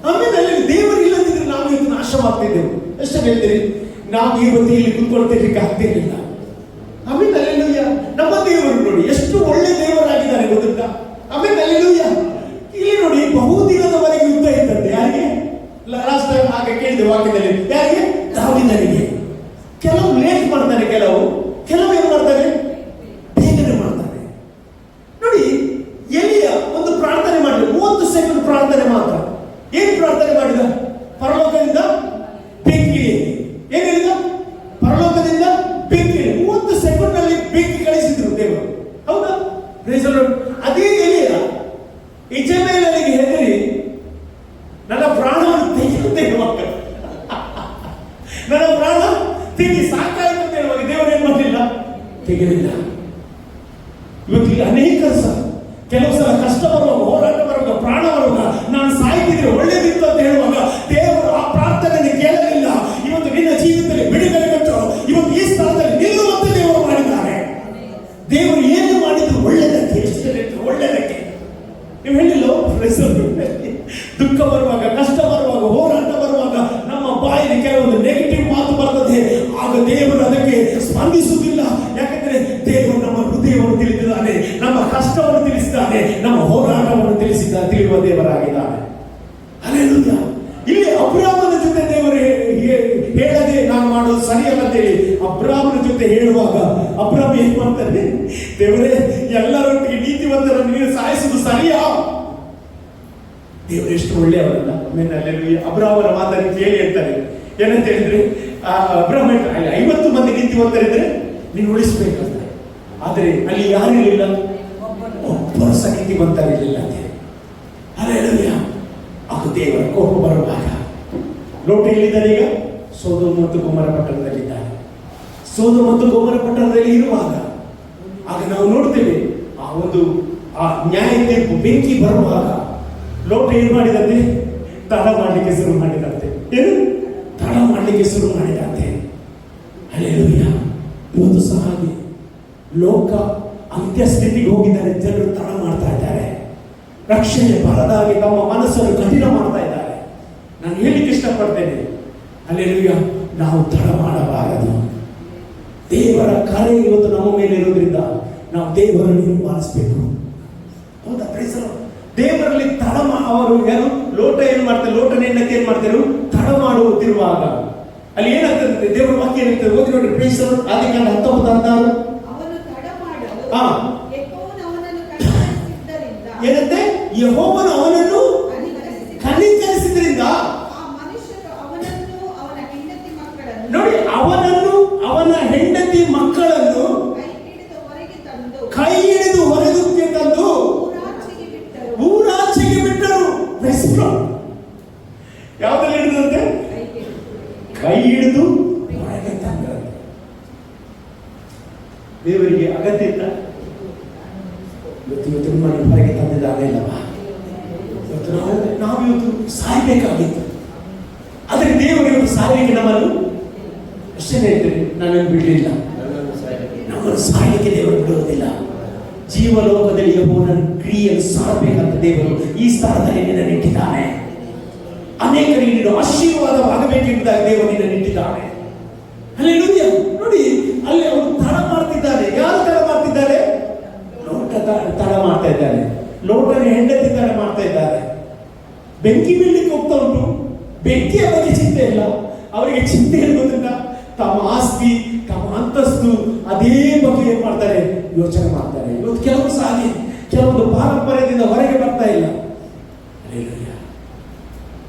ಆಮೇಲೆ ಅಲ್ಲಿ ದೇವರು ಇಲ್ಲದಿದ್ರೆ ನಾವು ಇವತ್ತು ನಾಶವಾಗ್ತಿದ್ದೆವು. ಎಷ್ಟು ಹೇಳ್ತೀರಿ? ನಾವು ಇವತ್ತು ಇಲ್ಲಿ ಕೂತ್ಕೊಳ್ತಿರ್ಲಿಕ್ಕೆ ಆಗ್ತಿರ್ಲಿಲ್ಲ. ಆಮೇಲೆ ಅಲ್ಲೆಲ್ಲೂಯ್ಯ, ನಮ್ಮ ದೇವರು ನೋಡಿ ಎಷ್ಟು ಒಳ್ಳೆ ದೇವರಾಗಿದ್ದಾರೆ ಗೊತ್ತಾ? ಆಮೇಲೆ ಅಲ್ಲೆಲ್ಲೂಯ್ಯ, ಇಲ್ಲಿ ನೋಡಿ ಬಹುದಿನದವರೆಗೆ ಯುದ್ಧ ಇತ್ತಂತೆ. ಯಾರಿಗೆ? ಲಾಸ್ಟ್ ಟೈಮ್ ಹಾಗೆ ಕೇಳಿದೆ ವಾಕ್ಯದಲ್ಲಿ. ಯಾರಿಗೆ? ದಾವೀದನಿಗೆ. ಕೆಲವು ಲೇಟ್ ಮಾಡ್ತಾನೆ, ಕೆಲವು ಏನ್ ಮಾಡ್ತಾನೆ? ಬೇಗನೆ ಮಾಡ್ತಾನೆ. ನೋಡಿ, ಎಲಿಯ ಒಂದು ಪ್ರಾರ್ಥನೆ ಮಾಡಿದ 30 ಸೆಕೆಂಡ್ ಪ್ರಾರ್ಥನೆ ಮಾತ್ರ. ಏನ್ ಪ್ರಾರ್ಥನೆ ಮಾಡಿದ? ಪರಲೋಕದಿಂದ ಬೆಂಕಿ. ಏನ್ ಹೇಳಿದ? ಪರಲೋಕದಿಂದ ಬೆಂಕಿ. 30 ಸೆಕೆಂಡ್ ನಲ್ಲಿ ಬೆಂಕಿ ಕಳಿಸಿದ್ರು ದೇವರು. ಹೌದಾ? ಅದೇ ಎಲಿಯ ಇಜಮೇಲನಿಗೆ ಹೆದರಿ ನನ್ನ ಪ್ರಾಣವನ್ನು ತೆಗೆಯುವಾಗ ನನ್ನ ಪ್ರಾಣ ತೆಗಿ ಸಾಕಾಯ್ತು ಅಂತ ಹೇಳುವಾಗ ದೇವರು ಏನ್ ಮಾಡಲಿಲ್ಲ? ತೆಗೆಯಲಿಲ್ಲ. ಇವತ್ತು ಅನೇಕ ಕೆಲವು ಸಲ ಕಷ್ಟ ಬರುವಾಗ, ಹೋರಾಟ ಬರುವಾಗ, ಪ್ರಾಣ ಬರುವಾಗ ನಾನು ಸಾಯ್ತಿದ್ರೆ ಒಳ್ಳೇದಿತ್ತು ಅಂತ ಹೇಳುವಾಗ ದೇವರು ಆ ಪ್ರಾರ್ಥನೆಯನ್ನು ಕೇಳಲಿಲ್ಲ. ಇವತ್ತು ನಿನ್ನ ಜೀವಿತದಲ್ಲಿ ಬಿಡುಗಡೆ ಕೊಟ್ಟು ಇವತ್ತು ಈ ಸ್ಥಳದಲ್ಲಿ ನಿಲ್ಲುವಂತೆ ದೇವರು ಮಾಡಿದ್ದಾರೆ. ದೇವರು ಏನು ಮಾಡಿದ್ರು ಒಳ್ಳೆದಕ್ಕೆ. ಎಷ್ಟು ಒಳ್ಳೆದಕ್ಕೆ. ನೀವು ಹೇಳಿಲ್ಲ, ದುಃಖ ಬರುವಾಗ, ಕಷ್ಟ ಬರುವಾಗ, ಹೋರಾಟ ಬರುವಾಗ ನಮ್ಮ ಬಾಯಲ್ಲಿ ಕೆಲವೊಂದು ನೆಗೆಟಿವ್ ಮಾತು ಬರ್ತದೆ. ಆಗ ದೇವರು ಅದಕ್ಕೆ ಸ್ಪಂದಿಸುವುದಿಲ್ಲ. ಯಾಕಂದ್ರೆ ದೇವರು ನಮ್ಮ ಹೃದಯವನ್ನು ತಿಳಿದಿದ್ದಾನೆ, ನಮ್ಮ ಕಷ್ಟವನ್ನು ತಿಳಿಸಿದ್ದಾನೆ, ನಮ್ಮ ಹೋರಾಟವನ್ನು ತಿಳಿಯುವ ದೇವರಾಗಿದ್ದಾನೆ. ಹಲ್ಲೆಲೂಯಾ. ಇಲ್ಲಿ ಅಬ್ರಹಾಮನ ಜೊತೆ ದೇವರು ಹೇಳದೆ ನಾನು ಮಾಡೋದು ಸರಿಯಲ್ಲ ಅಂತೇಳಿ ಅಬ್ರಹಾಮನ ಜೊತೆ ಹೇಳುವಾಗ ಅಬ್ರಹಾಮ ಏನ್ ಮಾಡ್ತಾರೆ? ದೇವರೇ, ಎಲ್ಲರೊಟ್ಟಿಗೆ ನೀತಿವಂತರನ್ನು ನೀನು ಸಾಯಿಸುವುದು ಸರಿಯಾ? ದೇವರು ಎಷ್ಟು ಒಳ್ಳೆಯವರಲ್ಲ. ಅಬ್ರಹಾಮನ ಮಾತನ್ನು ಕೇಳಿ ಹೇಳ್ತಾರೆ. ಏನಂತ ಹೇಳಿದ್ರೆ, ಅಬ್ರಹಾಮ 50 ಮಂದಿ ನೀತಿವಂತರಿದ್ರೆ ನೀನು ಉಳಿಸ್ಬೇಕಂತ. ಆದರೆ ಅಲ್ಲಿ ಯಾರು ಇರಲಿಲ್ಲ, ಒಬ್ಬರು ಸಹ ನೀತಿವಂತರಿರಲಿಲ್ಲ ಅಂತ. ಹಲ್ಲೆಲೂಯಾ. ಅದು ದೇವರ ಕೋಪ ಬರುವಾಗ ಲೋಟ ಎಲ್ಲಿದ್ದಾನೆ? ಈಗ ಸೊದೋಮ್ ಮತ್ತು ಗೋಮರ ಪಟ್ಟಣದಲ್ಲಿದ್ದಾನೆ. ಸೊದೋಮ್ ಮತ್ತು ಗೋಮರ ಪಟ್ಟಣದಲ್ಲಿ ಇರುವಾಗ ಆಗ ನಾವು ನೋಡ್ತೇವೆ ಆ ನ್ಯಾಯ ತೀರ್ಪು ಬೆಂಕಿ ಬರುವಾಗ ಲೋಟ ಏನ್ ಮಾಡಿದಂತೆ? ತಡ ಮಾಡಲಿಕ್ಕೆ ಶುರು ಮಾಡಿದಂತೆ. ಏನು? ತಡ ಮಾಡಲಿಕ್ಕೆ ಶುರು ಮಾಡಿದಂತೆ. ಹಲ್ಲೆಲೂಯಾ. ಇವತ್ತು ಸಹ ಲೋಕ ಅಂತ್ಯಸ್ಥಿತಿಗೆ ಹೋಗಿದ್ದಾರೆ. ಜನರು ತಡ ಮಾಡ್ತಾ ಇದ್ದಾರೆ. ರಕ್ಷಣೆ ಬರದಾಗಿ ತಮ್ಮ ಮನಸ್ಸನ್ನು ಕಠಿಣ ಮಾಡ್ತಾ ಇದ್ದಾರೆ. ನಾನು ಹೇಳಿಕ್ಕೆ ಇಷ್ಟಪಡ್ತೇನೆ, ಹಲ್ಲೆಲೂಯಾ, ನಾವು ತಡ ಮಾಡಬಾರದು. ದೇವರ ಕಾರ್ಯ ಇವತ್ತು ನಮ್ಮ ಮೇಲೆ ಇರೋದ್ರಿಂದ ನಾವು ದೇವರನ್ನು ಹಿಂಬಾಲಿಸಬೇಕು. ಹೌದಾ? ದೇವರಲ್ಲಿ ಅವರು ಯಾರು? ಲೋಟ ಏನ್ ಮಾಡ್ತಾರೆ? ಲೋಟನ ಹೆಂಡತಿ ಏನ್ ಮಾಡ್ತಾರೆ? ತಡ ಮಾಡುತ್ತಿರುವಾಗ ಅಲ್ಲಿ ಏನಾಗ್ತದೆ? ದೇವರ ವಾಕ್ಯ ಏನಾಗ್ತದೆ? ಓದಿ ನೋಡಿ. ಪ್ರೇಸರು ಆದಿಕಾಂಡ 19:16. ಏನಂತೆ? ಯೆಹೋವನು ಅವನನ್ನು ಕನಿಕರಿಸಿದ್ರಿಂದ ನೋಡಿ, ಅವನನ್ನು ಅವನ ಹೆಂಡತಿ ಮಕ್ಕಳನ್ನು ಕೈ ಹಿಡಿದು ಹೊರಗೆ ತಂದು ಊರಾಚೆಗೆ ಬಿಟ್ಟರು. ಯಾವ್ದಲ್ಲಿ ಹಿಡಿದಂತೆ? ಕೈ ಹಿಡಿದು ಹೊರಗೆ ತಂದರು. ದೇವರಿಗೆ ಅಗತ್ಯ ಇಲ್ಲ. ಇವತ್ತು ಹೊರಗೆ ತಂದಿದ್ದಾರೆ ಇಲ್ಲವಾ? ಇವತ್ತು ನಾವು ಇವತ್ತು ಸಾಯ್ಬೇಕಾಗಿತ್ತು. ಆದ್ರೆ ದೇವರು ಇವತ್ತು ಸಾಯಲಿಕ್ಕೆ ನಮ್ಮನ್ನು ಅಷ್ಟೇ ಹೇಳ್ತೇನೆ, ನನ್ನನ್ನು ಬಿಡಲಿಲ್ಲ. ನಮ್ಮನ್ನು ಸಾಯಲಿಕ್ಕೆ ದೇವರು ಬಿಡುವುದಿಲ್ಲ. ಜೀವಲೋಕದಲ್ಲಿ ಯೆಹೋವನ ಕ್ರಿಯೆಯನ್ನು ಸಾರಬೇಕಂತ ದೇವರು ಈ ಸ್ಥಳದಲ್ಲಿ ನಿನ್ನನ್ನು ಇಟ್ಟಿದ್ದಾನೆ. ಅನೇಕರಿಗೆ ನೀನು ಆಶೀರ್ವಾದವಾಗಬೇಕೆಂಬುದಾಗಿ ದೇವರು ನಿನ್ನನ್ನು ಇಟ್ಟಿದ್ದಾನೆ. ಹಲ್ಲೆಲೂಯಾ. ನೋಡಿ, ಅಲ್ಲಿ ಅವರು ತಡ ಮಾಡ್ತಿದ್ದಾರೆ. ಯಾರು ತಡ ಮಾಡ್ತಿದ್ದಾರೆ? ಲೋಟ ತಡ ಮಾಡ್ತಾ ಇದ್ದಾರೆ. ಲೋಟನ ಹೆಂಡತಿ ತಡ ಮಾಡ್ತಾ ಇದ್ದಾರೆ. ಬೆಂಕಿ ಬೀಳಲಿಕ್ಕೆ ಹೋಗ್ತಾ ಉಂಟು. ಬೆಂಕಿಯ ಬಗ್ಗೆ ಚಿಂತೆ ಇಲ್ಲ ಅವರಿಗೆ. ಚಿಂತೆ ಇರುವುದನ್ನ ತಮ್ಮ ಆಸ್ತಿ, ತಮ್ಮ ಅಂತಸ್ತು, ಅದೇ ಬಗ್ಗೆ ಏನ್ ಮಾಡ್ತಾರೆ, ಯೋಚನೆ ಮಾಡ್ತಾರೆ. ಇವತ್ತು ಕೆಲವರು ಸಾಗಿ ಕೆಲವೊಂದು ಪಾರಂಪರ್ಯದಿಂದ ಹೊರಗೆ ಬರ್ತಾ ಇಲ್ಲ.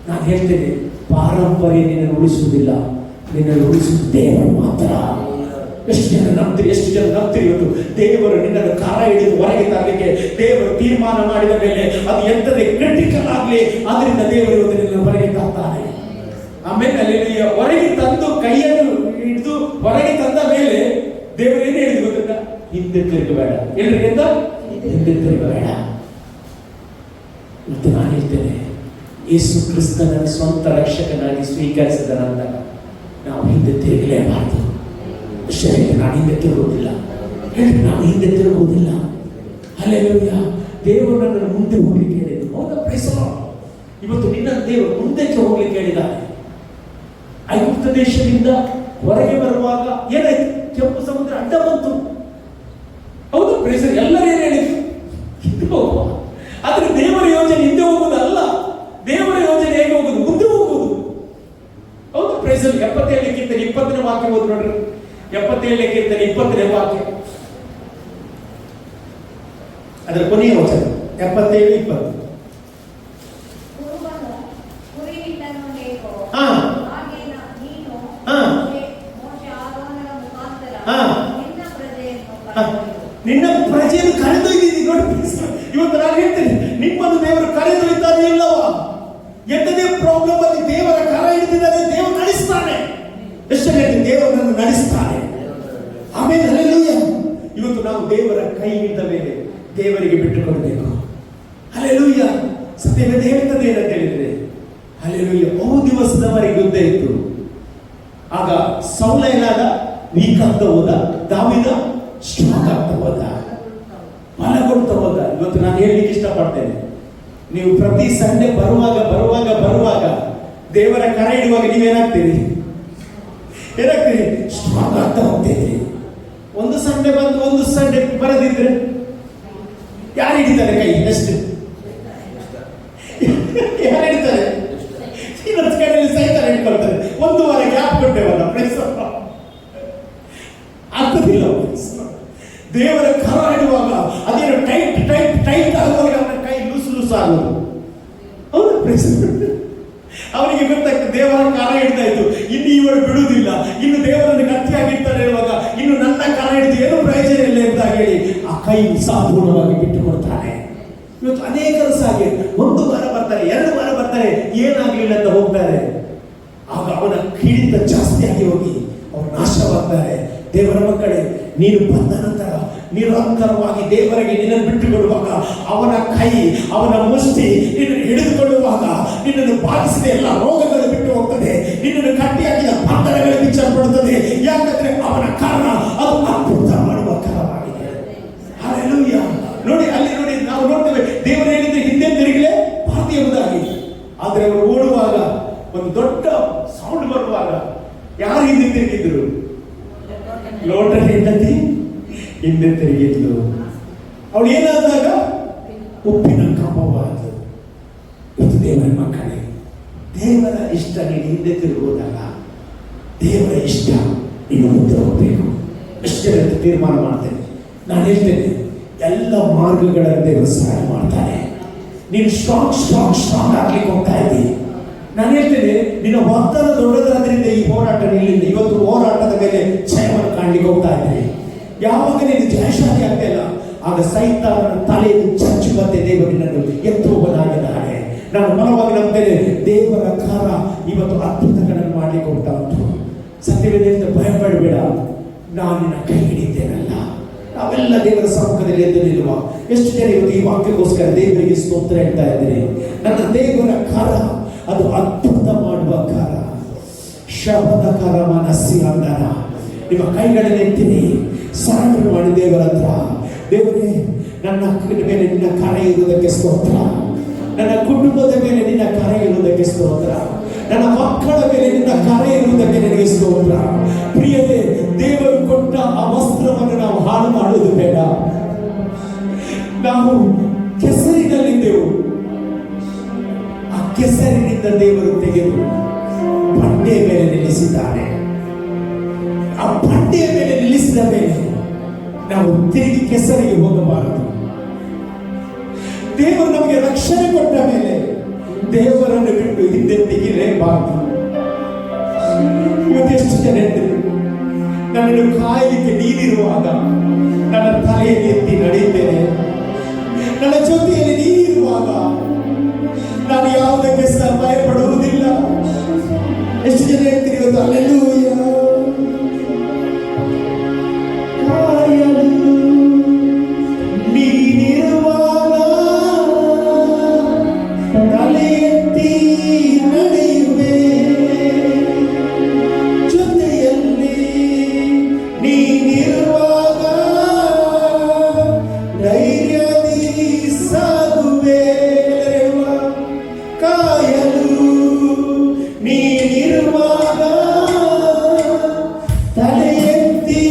ನಾನು ಹೇಳ್ತೇನೆ, ಪಾರಂಪರ್ಯ ನಿನ್ನನ್ನು ಉಳಿಸುವುದಿಲ್ಲ, ನಿನ್ನನ್ನು ಉಳಿಸುವುದು ದೇವರು ಮಾತ್ರ. ಎಷ್ಟು ಜನ ನಂಬ್ತೀರಿ ಇವತ್ತು ದೇವರು ನಿನ್ನನ್ನು ಕರ ಹಿಡಿದು ಹೊರಗೆ ತರಲಿಕ್ಕೆ ದೇವರು ತೀರ್ಮಾನ ಮಾಡಿದ ಮೇಲೆ ಅದು ಎಂತದೇ ಕ್ರಿಟಿಕಲ್ ಆಗಲಿ, ಅದರಿಂದ ದೇವರು ಇವತ್ತು ನಿನ್ನನ್ನು ಹೊರಗೆ ತರ್ತಾನೆ. ಆಮೇಲೆ ಅಲ್ಲಿ ಹೊರಗೆ ತಂದು ಕೈಯನ್ನು ಹಿಡಿದು ಹೊರಗೆ ತಂದ ಮೇಲೆ ದೇವರು ಏನು ಹೇಳಿದ್ರು ಗೊತ್ತಿಲ್ಲ, ಹಿಂದೆ ತಿರುಗಬೇಡ. ಎಲ್ರಿಗಿಂತ ಹಿಂದೆ ತಿರುಗಬೇಡ. ಮತ್ತು ನಾನು ಹೇಳ್ತೇನೆ, ಯೇಸು ಕ್ರಿಸ್ತನ ಸ್ವಂತ ರಕ್ಷಕನಾಗಿ ಸ್ವೀಕರಿಸಿದ ನಂತರ ನಾವು ಹಿಂದೆ ತಿರುಗಲೇಬಾರದು. ನಾನು ಹಿಂದೆ ತಿರುಗುವುದಿಲ್ಲ, ನಾನು ಹಿಂದೆ ತಿರುಗುವುದಿಲ್ಲ. ಹಲ್ಲೆಲೂಯಾ. ದೇವರು ನನ್ನನ್ನು ಮುಂದೆ ಹೋಗ್ಲಿಕ್ಕೆ ಹೇಳಿದ್ದು. ಹೌದಾ? Praise the Lord. ಇವತ್ತು ನಿನ್ನ ದೇವರು ಮುಂದಕ್ಕೆ ಹೋಗ್ಲಿಕ್ಕೆ ಹೇಳಿದ್ದಾನೆ. ಐಗುಪ್ತ ದೇಶದಿಂದ ಹೊರಗೆ ಬರುವಾಗ ಏನಾಯ್ತು? ಕೆಂಪು ಸಮುದ್ರ ಅಡ್ಡ ಬಂತು. ಹೌದು, ಪ್ರೈಸ್. ಎಲ್ಲರೂ ಏನು ಹೇಳಿದ್ರು? ಹಿಂದೆ ಹೋಗುವ. ಆದ್ರೆ ದೇವರ ಯೋಜನೆ ಹಿಂದೆ ಹೋಗುವುದಲ್ಲ, ದೇವರ ಯೋಜನೆ ಹೇಗೆ ಹೋಗುದು? ಮುಂದೆ ಹೋಗುವುದು. ಹೌದು, ಪ್ರೈಸ್. 77 20ನೇ ವಾಕ್ಯ ಓದಿ ನೋಡ್ರಿ. 77 20ನೇ ವಾಕ್ಯ, ಅದರ ಕೊನೆಯ ವಚನ 77 20. ನಿನ್ನ ಪ್ರಜೆಯನ್ನು ಕರೆದೊಯ್ದಿದ್ದೀವಿ. ನೋಡಿ, ಇವತ್ತು ನಾನು ಹೇಳ್ತೇನೆ, ನಿಮ್ಮನ್ನು ದೇವರು ಕರೆದೊಯ್ತಾನೆ ಇಲ್ಲವಾ? ಎಂತದೇ ಪ್ರಾಬ್ಲಮ್ ಅಲ್ಲಿ ದೇವರ ಕರ ಹಿಡಿದಿದ್ದಾರೆ, ದೇವರು ನಡೆಸ್ತಾನೆ. ಎಷ್ಟು ಹೇಳ್ತೀನಿ, ದೇವರನ್ನು ನಡೆಸ್ತಾನೆ. ಆಮೇಲೆ ಹಲ್ಲೆಲೂಯಾ. ಇವತ್ತು ನಾವು ದೇವರ ಕೈ ಹಿಡಿದ ಮೇಲೆ ದೇವರಿಗೆ ಬಿಟ್ಟುಕೊಡಬೇಕು. ಹಲ್ಲೆಲೂಯಾ. ಸತ್ಯವೇದ ಹೇಳ್ತದೆ ಏನಂತ ಹೇಳಿದ್ರೆ, ಹಲ್ಲೆಲೂಯಾ, ಬಹು ದಿವಸದವರೆಗೆ ಯುದ್ಧ ಇತ್ತು. ಆಗ ಸೌಲ ಏನಾದ? ವೀಕ್ ಆಗ್ತಾ ಹೋದ. ದಾವೀದ ಸ್ಟ್ರಾಂಗ್ ಆಗ್ತಾ ಹೋದ, ಬಲಗೊಳ್ತಾ ಹೋದ. ಇವತ್ತು ನಾನು ಹೇಳಲಿಕ್ಕೆ ಇಷ್ಟಪಡ್ತೇನೆ, ನೀವು ಪ್ರತಿ ಸಂಡೆ ಬರುವಾಗ ದೇವರ ಕರ ಹಿಡುವಾಗ ನೀವೇನಾಗ್ತೀರಿ? ಸ್ಟ್ರಾಂಗ್ ಆಗ್ತಾ ಹೋಗ್ತೀರಿ. ಒಂದು ಸಂಡೆ ಬಂದು ಒಂದು ಸಂಡೆ ಬರದಿದ್ರೆ ಯಾರು ಹಿಡಿತಾರೆ ಕೈ? ಎಷ್ಟು ಯಾರು ಹಿಡಿತಾರೆ? ಇನ್ನೊಂದು ಕಡೆಯಲ್ಲಿ ಸೈತಾನ ಹಿಡ್ಕೊಳ್ತಾರೆ. ಒಂದು ವಾರ ಗ್ಯಾಪ್ ಕೊಟ್ಟೇವಲ್ಲ, ಆಗ್ತದಿಲ್ಲ. ದೇವರ ಕರ ಹಿಡುವಾಗ ಅದೇನು ಟೈಟ್ ಆಗುವಾಗ ಅವನ ಕೈ ಲೂಸ್ ಆಗೋದು. ಹೌದು, ಅವನಿಗೆ ಗೊತ್ತಾಗ್ತದೆ ದೇವರ ಕರ ಹಿಡಿದಾಯ್ತು, ಇನ್ನು ಇವರು ಬಿಡುವುದಿಲ್ಲ, ಇನ್ನು ದೇವರನ್ನು ಗಟ್ಟಿಯಾಗಿರ್ತಾರೆ ಹೇಳುವಾಗ ಇನ್ನು ನನ್ನ ಕರ ಹಿಡಿದು ಏನು ಪ್ರಯೋಜನ ಇಲ್ಲ ಅಂತ ಹೇಳಿ ಆ ಕೈ ಸಂಪೂರ್ಣವಾಗಿ ಬಿಟ್ಟು ಕೊಡ್ತಾನೆ. ಇವತ್ತು ಅನೇಕರು ಸಾಗಿ 1 ವಾರ ಬರ್ತಾರೆ, 2 ವಾರ ಬರ್ತಾರೆ, ಏನಾಗ್ಲಿಲ್ಲ ಅಂತ ಹೋಗ್ತಾರೆ. ಆಗ ಅವನ ಕಿಡಿತ ಜಾಸ್ತಿಯಾಗಿ ಹೋಗಿ ಅವನು ನಾಶವಾಗ್ತಾರೆ. ದೇವರ ಮಕ್ಕಳೇ, ನೀನು ಬಂದ ನಂತರ ನಿರಂತರವಾಗಿ ದೇವರಿಗೆ ನಿನ್ನನ್ನು ಬಿಟ್ಟುಕೊಡುವಾಗ ಅವನ ಕೈ, ಅವನ ಮುಷ್ಟಿ ನಿನ್ನನ್ನು ಹಿಡಿದುಕೊಳ್ಳುವಾಗ ನಿನ್ನನ್ನು ಬಾಧಿಸಿದ ಎಲ್ಲ ರೋಗಗಳು ಬಿಟ್ಟು ಹೋಗ್ತದೆ, ನಿನ್ನನ್ನು ಕಟ್ಟಿಹಾಕಿದ ಬಂಧನಗಳು ಬಿಚ್ಚಲ್ಪಡುತ್ತದೆ. ಯಾಕಂದ್ರೆ ಅವನ ಕರ ಅದು ಅದ್ಭುತ ಮಾಡುವ ಕರವಾಗಿದೆ. ಹಲ್ಲೆಲೂಯಾ. ನೋಡಿ, ಅಲ್ಲಿ ನೋಡಿ, ನಾವು ನೋಡ್ತೇವೆ ದೇವರು ಹೇಳಿದ್ರೆ ಹಿಂದೆ ತಿರುಗಲೇ ಬಾರದು ಎಂಬುದಾಗಿ. ಆದ್ರೆ ಅವರು ಓಡುವಾಗ ಒಂದು ದೊಡ್ಡ ಸೌಂಡ್ ಬರುವಾಗ ಯಾರು ಹಿಂದೆ ತಿರುಗಿದ್ರು? ಲೋಟ ಹೆಂಡತಿ ಹಿಂದೆ ತಿರುಗಿದ್ಲು. ಅವಳು ಏನಾದಾಗ ಉಪ್ಪಿನ ಕಂಬವಾಯಿತು. ಇವತ್ತು ದೇವರ ಮಕ್ಕಳೇ, ದೇವರ ಇಷ್ಟ ನೀನು ಹಿಂದೆ ತಿರುಗುವುದಲ್ಲ, ದೇವರ ಇಷ್ಟ ನೀನು ಮುಂದೆ ಹೋಗಬೇಕು. ಎಷ್ಟೇ ತೀರ್ಮಾನ ಮಾಡ್ತೇನೆ. ನಾನು ಹೇಳ್ತೇನೆ, ಎಲ್ಲ ಮಾರ್ಗಗಳನ್ನು ದೇವರು ಸಹಾಯ ಮಾಡ್ತಾನೆ. ನೀನು ಸ್ಟ್ರಾಂಗ್ ಆಗ್ಲಿಕ್ಕೆ ಹೋಗ್ತಾ ಇದ್ದೀನಿ. ನಾನು ಹೇಳ್ತೇನೆ, ನಿನ್ನ ವಾಗ್ದಾನ ದೊಡ್ಡದಾದ್ರಿಂದ ಈ ಹೋರಾಟ ನಿಲ್ಲಿಲ್ಲ. ಇವತ್ತು ಹೋರಾಟದ ಮೇಲೆ ಜಯವನ್ನು ಕಾಣಲಿಕ್ಕೆ ಹೋಗ್ತಾ ಇದ್ದೀನಿ. ಯಾವಾಗ ನೀನು ಜಯಶಾಲಿ ಆಗ್ತಾ ಇಲ್ಲ, ಆಗ ಸೈತಾನನ ತಲೆಯನ್ನು ಚಚ್ಚುವಂತೆ ದೇವರು ನಿನ್ನನ್ನು ಎತ್ತುವನಾಗಿದ್ದಾನೆ. ನಾನು ಬಲವಾಗಿ ನಂಬ್ತೇನೆ, ದೇವರ ಕರ ಇವತ್ತು ಅದ್ಭುತಗಳನ್ನು ಮಾಡಲಿಕ್ಕೆ ಹೋಗ್ತಾ ಉಂಟು. ಸತ್ಯವೇದ ಭಯಪಡಬೇಡ, ನಾನು ನಿನ್ನ ಕೈ ಹಿಡಿತೇನಲ್ಲ. ನಾವೆಲ್ಲ ದೇವರ ಸಮ್ಮುಖದಲ್ಲಿ ಎದ್ದು ನಿಲ್ಲುವ. ಎಷ್ಟು ಜನ ಇವತ್ತು ಈ ವಾಕ್ಯಕ್ಕೋಸ್ಕರ ದೇವರಿಗೆ ಸ್ತೋತ್ರ ಹೇಳ್ತಾ ಇದ್ದೀರಿ? ನನ್ನ ದೇವರ ಕರ ಅದು ಅದ್ಭುತ ಮಾಡುವ ಕರ. ಶಬದ ಕರ ಮನಸ್ಸಿ ಅಂದನ. ನಿಮ್ಮ ಕೈಗಳನ್ನು ಎತ್ತಿರಿ, ಸರೆಂಡರ್ ಮಾಡಿ ದೇವರ ಹತ್ರ. ದೇವರೇ, ನನ್ನ ಮೇಲೆ ನಿನ್ನ ಕರ ಇರುವುದಕ್ಕೆ ಸ್ತೋತ್ರ. ನನ್ನ ಕುಟುಂಬದ ಮೇಲೆ ನಿನ್ನ ಕರ ಇರುವುದಕ್ಕೆ ಸ್ತೋತ್ರ. ನನ್ನ ಮಕ್ಕಳ ಮೇಲೆ ನಿನ್ನ ಕರ ಇರುವುದಕ್ಕೆ ನಿನಗೆ ಸ್ತೋತ್ರ. ಪ್ರಿಯರೇ, ದೇವರು ಕೊಟ್ಟ ಆ ವಸ್ತ್ರವನ್ನು ನಾವು ಹಾಳು ಮಾಡುವುದು ಬೇಡ. ನಾವು ಕೆಸರಿನಲ್ಲಿದ್ದೆವು, ಆ ಕೆಸರಿನಿಂದ ದೇವರು ತೆಗೆದು ಬಂಡೆಯ ಮೇಲೆ ನಿಲ್ಲಿಸಿದ್ದಾನೆ. ಆ ಬಂಡೆಯ ಮೇಲೆ ನಿಲ್ಲಿಸಿದ ಮೇಲೆ ನಾವು ತಿರುಗಿ ಕೆಸರಿಗೆ ಹೋಗಬಾರದು. ದೇವರು ನಮಗೆ ರಕ್ಷಣೆ ಕೊಟ್ಟ ಮೇಲೆ ದೇವರನ್ನು ಬಿಟ್ಟು ಹಿಂದೆ ತೆಗಿಲೇಬಾರದು. ಇವತ್ತೆಷ್ಟು ಜನ ಹೇಳ್ತಾರೆ, ನನ್ನನ್ನು ಕಾಯಲಿಕ್ಕೆ ನೀರಿರುವಾಗ ನನ್ನ ತಲೆಯಲ್ಲಿ ಎತ್ತಿ ನಡೆಯುತ್ತೇನೆ, ನನ್ನ ಜೊತೆಯಲ್ಲಿ ನೀರಿರುವಾಗ ನಾನು ಯಾವುದಕ್ಕೆ ಸಹ ಭಯಪಡುವುದಿಲ್ಲ. ಎಷ್ಟು ಜನ ಹೇಳ್ತೀರಿ ಇವತ್ತು? ಹಲ್ಲೆಲೂಯಾ. ಕಾಯಲು ನೀನಿರುವಾಗ ತಲೆ ಎತ್ತಿ ನಡೆಯುವೆ, ಜೊತೆಯಲ್ಲಿ ನೀನಿರುವಾಗ ಧೈರ್ಯದಿ ಸಾಗುವೆ. ಕಾಯಲು ನೀನಿರುವಾಗ ತಲೆ ಎತ್ತಿ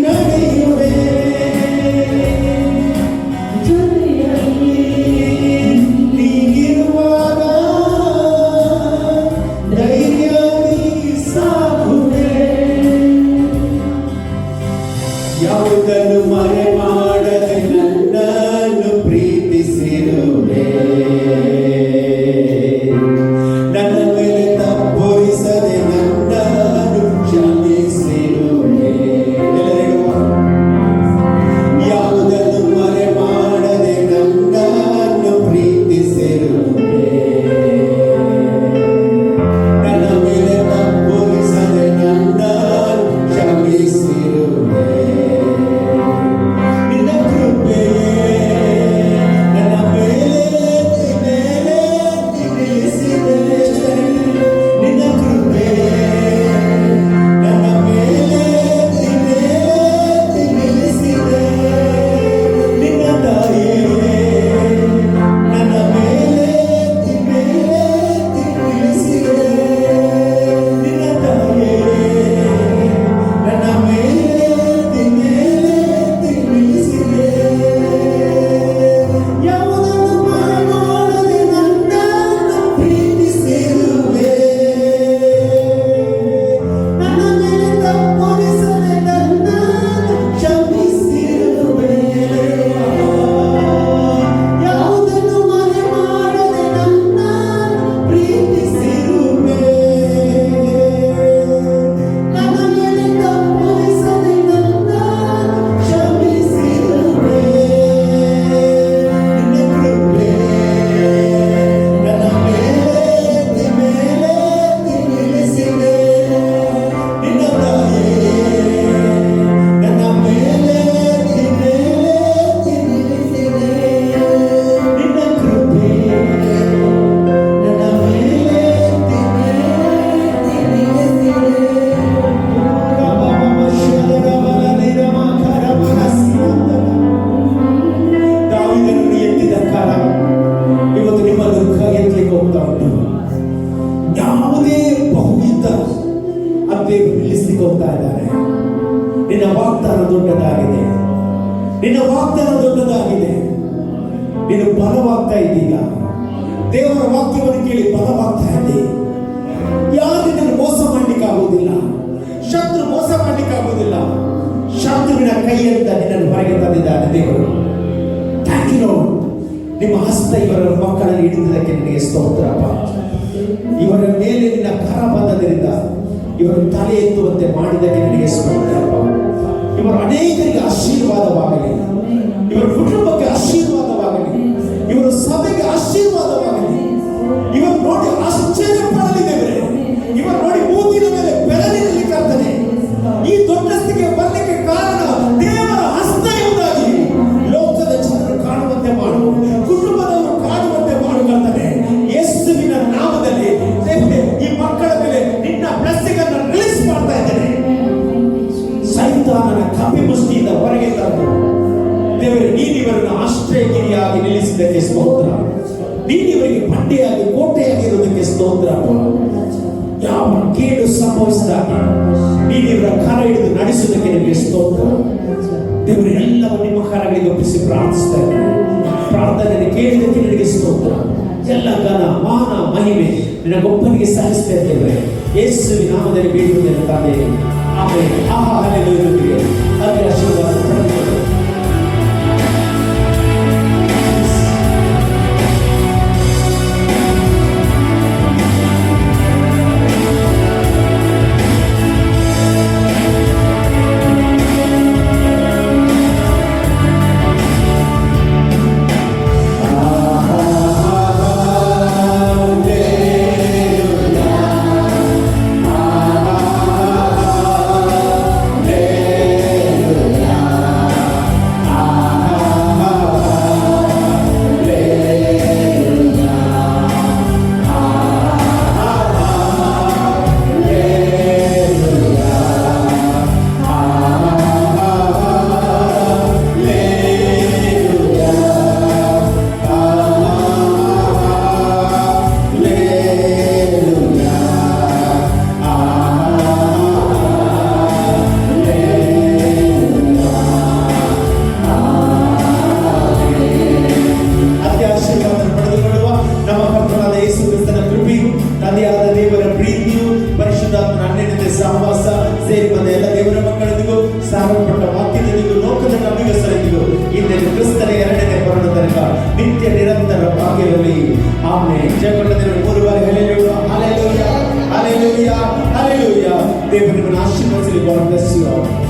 ನಡೆಯುವೆ, ಜೊತೆಯಲ್ಲಿ ನೀನಿರುವಾಗ ಧೈರ್ಯದಿ ಸಾಗುವೆ. ಯಾವುದನ್ನು ಮರೆ ಮಾಡದೆ ನನ್ನನ್ನು ಪ್ರೀತಿಸಿರುವೆ, ನನ್ನ ಮೇಲೆ ತಪ್ಪೊರಿಸದೆ ನನ್ನನ್ನು ಕ್ಷಮಿಸಿರುವೆ. ಯಾವುದನ್ನು ಮರೆ ಮಾಡದೆ ನನ್ನನ್ನು ಪ್ರೀತಿಸಿರುವೆ, ನನ್ನ ಮೇಲೆ ತಪ್ಪೊರಿಸದೆ ನನ್ನನ್ನು ಕ್ಷಮಿಸಿರುವೆ. ನಿನ್ನ ಕೃಪೆಯೇ ನನ್ನ ಮೇಲೆ ನಿಲ್ಲಿಸಿದೆ, ನಿನ್ನ ಕೃಪೆಯೇ ನನ್ನ ಮೇಲೆ ನಿಲ್ಲಿಸಿದೆ, ನಿನ್ನ ದಯೆಯೇ ನನ್ನ ಮೇಲೆ ನಿಲ್ಲಿಸಿದೆ, ನಿನ್ನ ದಯೆಯೇ ನನ್ನ ಮೇಲೆ ನಿಲ್ಲಿಸಿದೆ. ಯಾವುದನ್ನು ಮಾಡದೆ ನನ್ನನ್ನು ಪ್ರೀತಿಸಿರುವೆ, ನನ್ನ ಮೇಲೆ ತಪ್ಪೊರಿಸದೆ ನನ್ನನ್ನು ಕ್ಷಮಿಸಿರುವೆ. ಯಾವುದನ್ನು ಮರೆ ಮಾಡದೆ ನನ್ನನ್ನು ಪ್ರೀತಿಸಿರುವೆ, ನನ್ನ ಮೇಲೆ ತಪ್ಪೊರಿಸದೆ ನನ್ನನ್ನು ಕ್ಷಮಿಸಿರುವೆ. ನಿನ್ನ ಕೃಪೆಯೇ ನನ್ನ ಮೇಲೆ ನಿಲ್ಲಿಸಿದೆ, ನಿನ್ನ ದಯೆಯೇ ನನ್ನ ಮೇಲೆ ನಿಲ್ಲಿಸಿದೆ, ನಿನ್ನ ಕೃಪೆಯೇ ನನ್ನ ಮೇಲೆ ದಾವೀದನನ್ನು ಎತ್ತಿದ ಕಾಲ ಇವತ್ತು ನಿಮ್ಮನ್ನು ಎತ್ತಲಿಕ್ಕೆ ಹೋಗ್ತಾ ಉಂಟು. ಯಾವುದೇ ಬಹುಯುದ್ಧ ಅದೇ ನಿಲ್ಲಿಸಲಿಕ್ಕೆ ಹೋಗ್ತಾ ಇದ್ದಾರೆ. ನಿನ್ನ ವಾಗ್ದಾನ ದೊಡ್ಡದಾಗಿದೆ, ನಿನ್ನ ವಾಗ್ದಾನ ದೊಡ್ಡದಾಗಿದೆ. ನೀನು ಬಲವಾಗ್ತಾ ಇದ್ದೀಗ. ದೇವರ ವಾಕ್ಯವನ್ನು ಕೇಳಿ ಬಲವಾಗ್ತಾ ಇದ್ದಿ. ಯಾರು ನಿನ್ನನ್ನು ಮೋಸ ಮಾಡ್ಲಿಕ್ಕೆ ಆಗುವುದಿಲ್ಲ, ಶತ್ರು ಮೋಸ ಮಾಡ್ಲಿಕ್ಕೆ ಆಗುವುದಿಲ್ಲ. ಶತ್ರುವಿನ ಕೈಯಿಂದ ನಿನ್ನನ್ನು ಹೊರಗೆ ತಂದಿದ್ದಾನೆ ದೇವರು. Thank you Lord. ನಿಮ್ಮ ಹಸ್ತ ಇವರ ಮಕ್ಕಳಲ್ಲಿ ಹಿಡಿದಕ್ಕೆ ನಿನಗೆ ಸ್ತೋತ್ರಪ್ಪ. ಇವರ ಮೇಲೆ ನಿನ್ನ ಕರ ಬಂದದರಿಂದ ಇವರು ತಲೆ ಎತ್ತುವಂತೆ ಮಾಡಿದಕ್ಕೆ ನಿನಗೆ ಸ್ತೋತ್ರಪ್ಪ. ಇವರು ಅನೇಕರಿಗೆ ಆಶೀರ್ವಾದವಾಗಲಿ, ಇವರ ಕುಟುಂಬಕ್ಕೆ ಆಶೀರ್ವಾದವಾಗಲಿ, ಇವರ ಸಭೆಗೆ ಆಶೀರ್ವಾದವಾಗಲಿ. ಇವರು ನೋಡಿ ಆಶ್ಚರ್ಯ ಪಡಲಿ ದೇವರೇ. ಇವರು ನೋಡಿ ಮೂಗಿನ ಮೇಲೆ ಬೆರಳಿನಲ್ಲಿ ಕರ್ತನೆ ಈ ದೊಡ್ಡ ಸ್ಥಿತಿಗೆ ಬರಲಿಕ್ಕೆ ಕಾರಣ ದೇವರ ಹಸ್ತ ಎಂಬುದಾಗಿ ಲೋಕದ ಜನರು ಕಾಣುವಂತೆ ಮಾಡು, ಕುಟುಂಬದವರು ಕಾಣುವಂತೆ ಮಾಡು ಕರ್ತನೆ. ಯೇಸುವಿನ ನಾಮದಲ್ಲಿ ದೇವರೇ ಈ ಮಕ್ಕಳ ಮೇಲೆ ನಿನ್ನ ಬ್ಲೆಸ್ಸಿಂಗ್ ಅನ್ನು ರಿಲೀಸ್ ಮಾಡ್ತಾ ಇದ್ದೇನೆ. ಸೈತಾನನ ಕಪಿಮುಷ್ಟಿಯಿಂದ ಹೊರಗೆ ತಂದು ದೇವರೇ ನೀನು ಇವರನ್ನು ಆಶ್ರಯಗಿರಿಯಾಗಿ ನಿಲ್ಲಿಸಿದ್ದಕ್ಕೆ ಸ್ತೋತ್ರ. ನೀನು ಇವರಿಗೆ ಬಂಡೆಯಾಗಿ ಕೋಟೆಯಾಗಿರುವುದಕ್ಕೆ ಸ್ತೋತ್ರ. ಯಾವ ಕೇಡು ಸಂಭವಿಸಿದಾಗ ನೀನು ಇವರ ಕರ ಹಿಡಿದು ನಡೆಸುವುದಕ್ಕೆ ನಿಮಗೆ ಸ್ತೋತ್ರ. ದೇವರು ಎಲ್ಲವೂ ನಿಮ್ಮ ಕರಗಳಿಗೆ ಒಪ್ಪಿಸಿ ಪ್ರಾರ್ಥಿಸ್ತಾ ಇದ್ದಾರೆ. ಪ್ರಾರ್ಥನೆ ಕೇಳಿದಕ್ಕೆ ನಿನಗೆ ಸ್ತೋತ್ರ. ಎಲ್ಲ ಘನ ಮಾನ ಮಹಿಮೆ ನಿನಗೊಬ್ಬನಿಗೆ ಸಲ್ಲಿಸ್ತಾ ಇದ್ದೇವೆ. ಯೇಸುವಿನ ನಾಮದಲ್ಲಿ ಬೇಡುವುದನ್ನು ತಂದೆ. ಆಮೇಲೆ. ಹಲ್ಲೆಲೂಯಾ. ಆಶೀರ್ವಾದ ಆಮೆನ್. ಜಯಗೊಂಡ ದೇವರು 3 ಬಾರಿ ಹಲ್ಲೆಲೂಯಾ ಹಲ್ಲೆಲೂಯಾ ಹಲ್ಲೆಲೂಯಾ ಹಲ್ಲೆಲೂಯಾ. ದೇವರು ನಿಮ್ಮನ್ನು ಆಶೀರ್ವದಿಸಲಿ. God bless you all.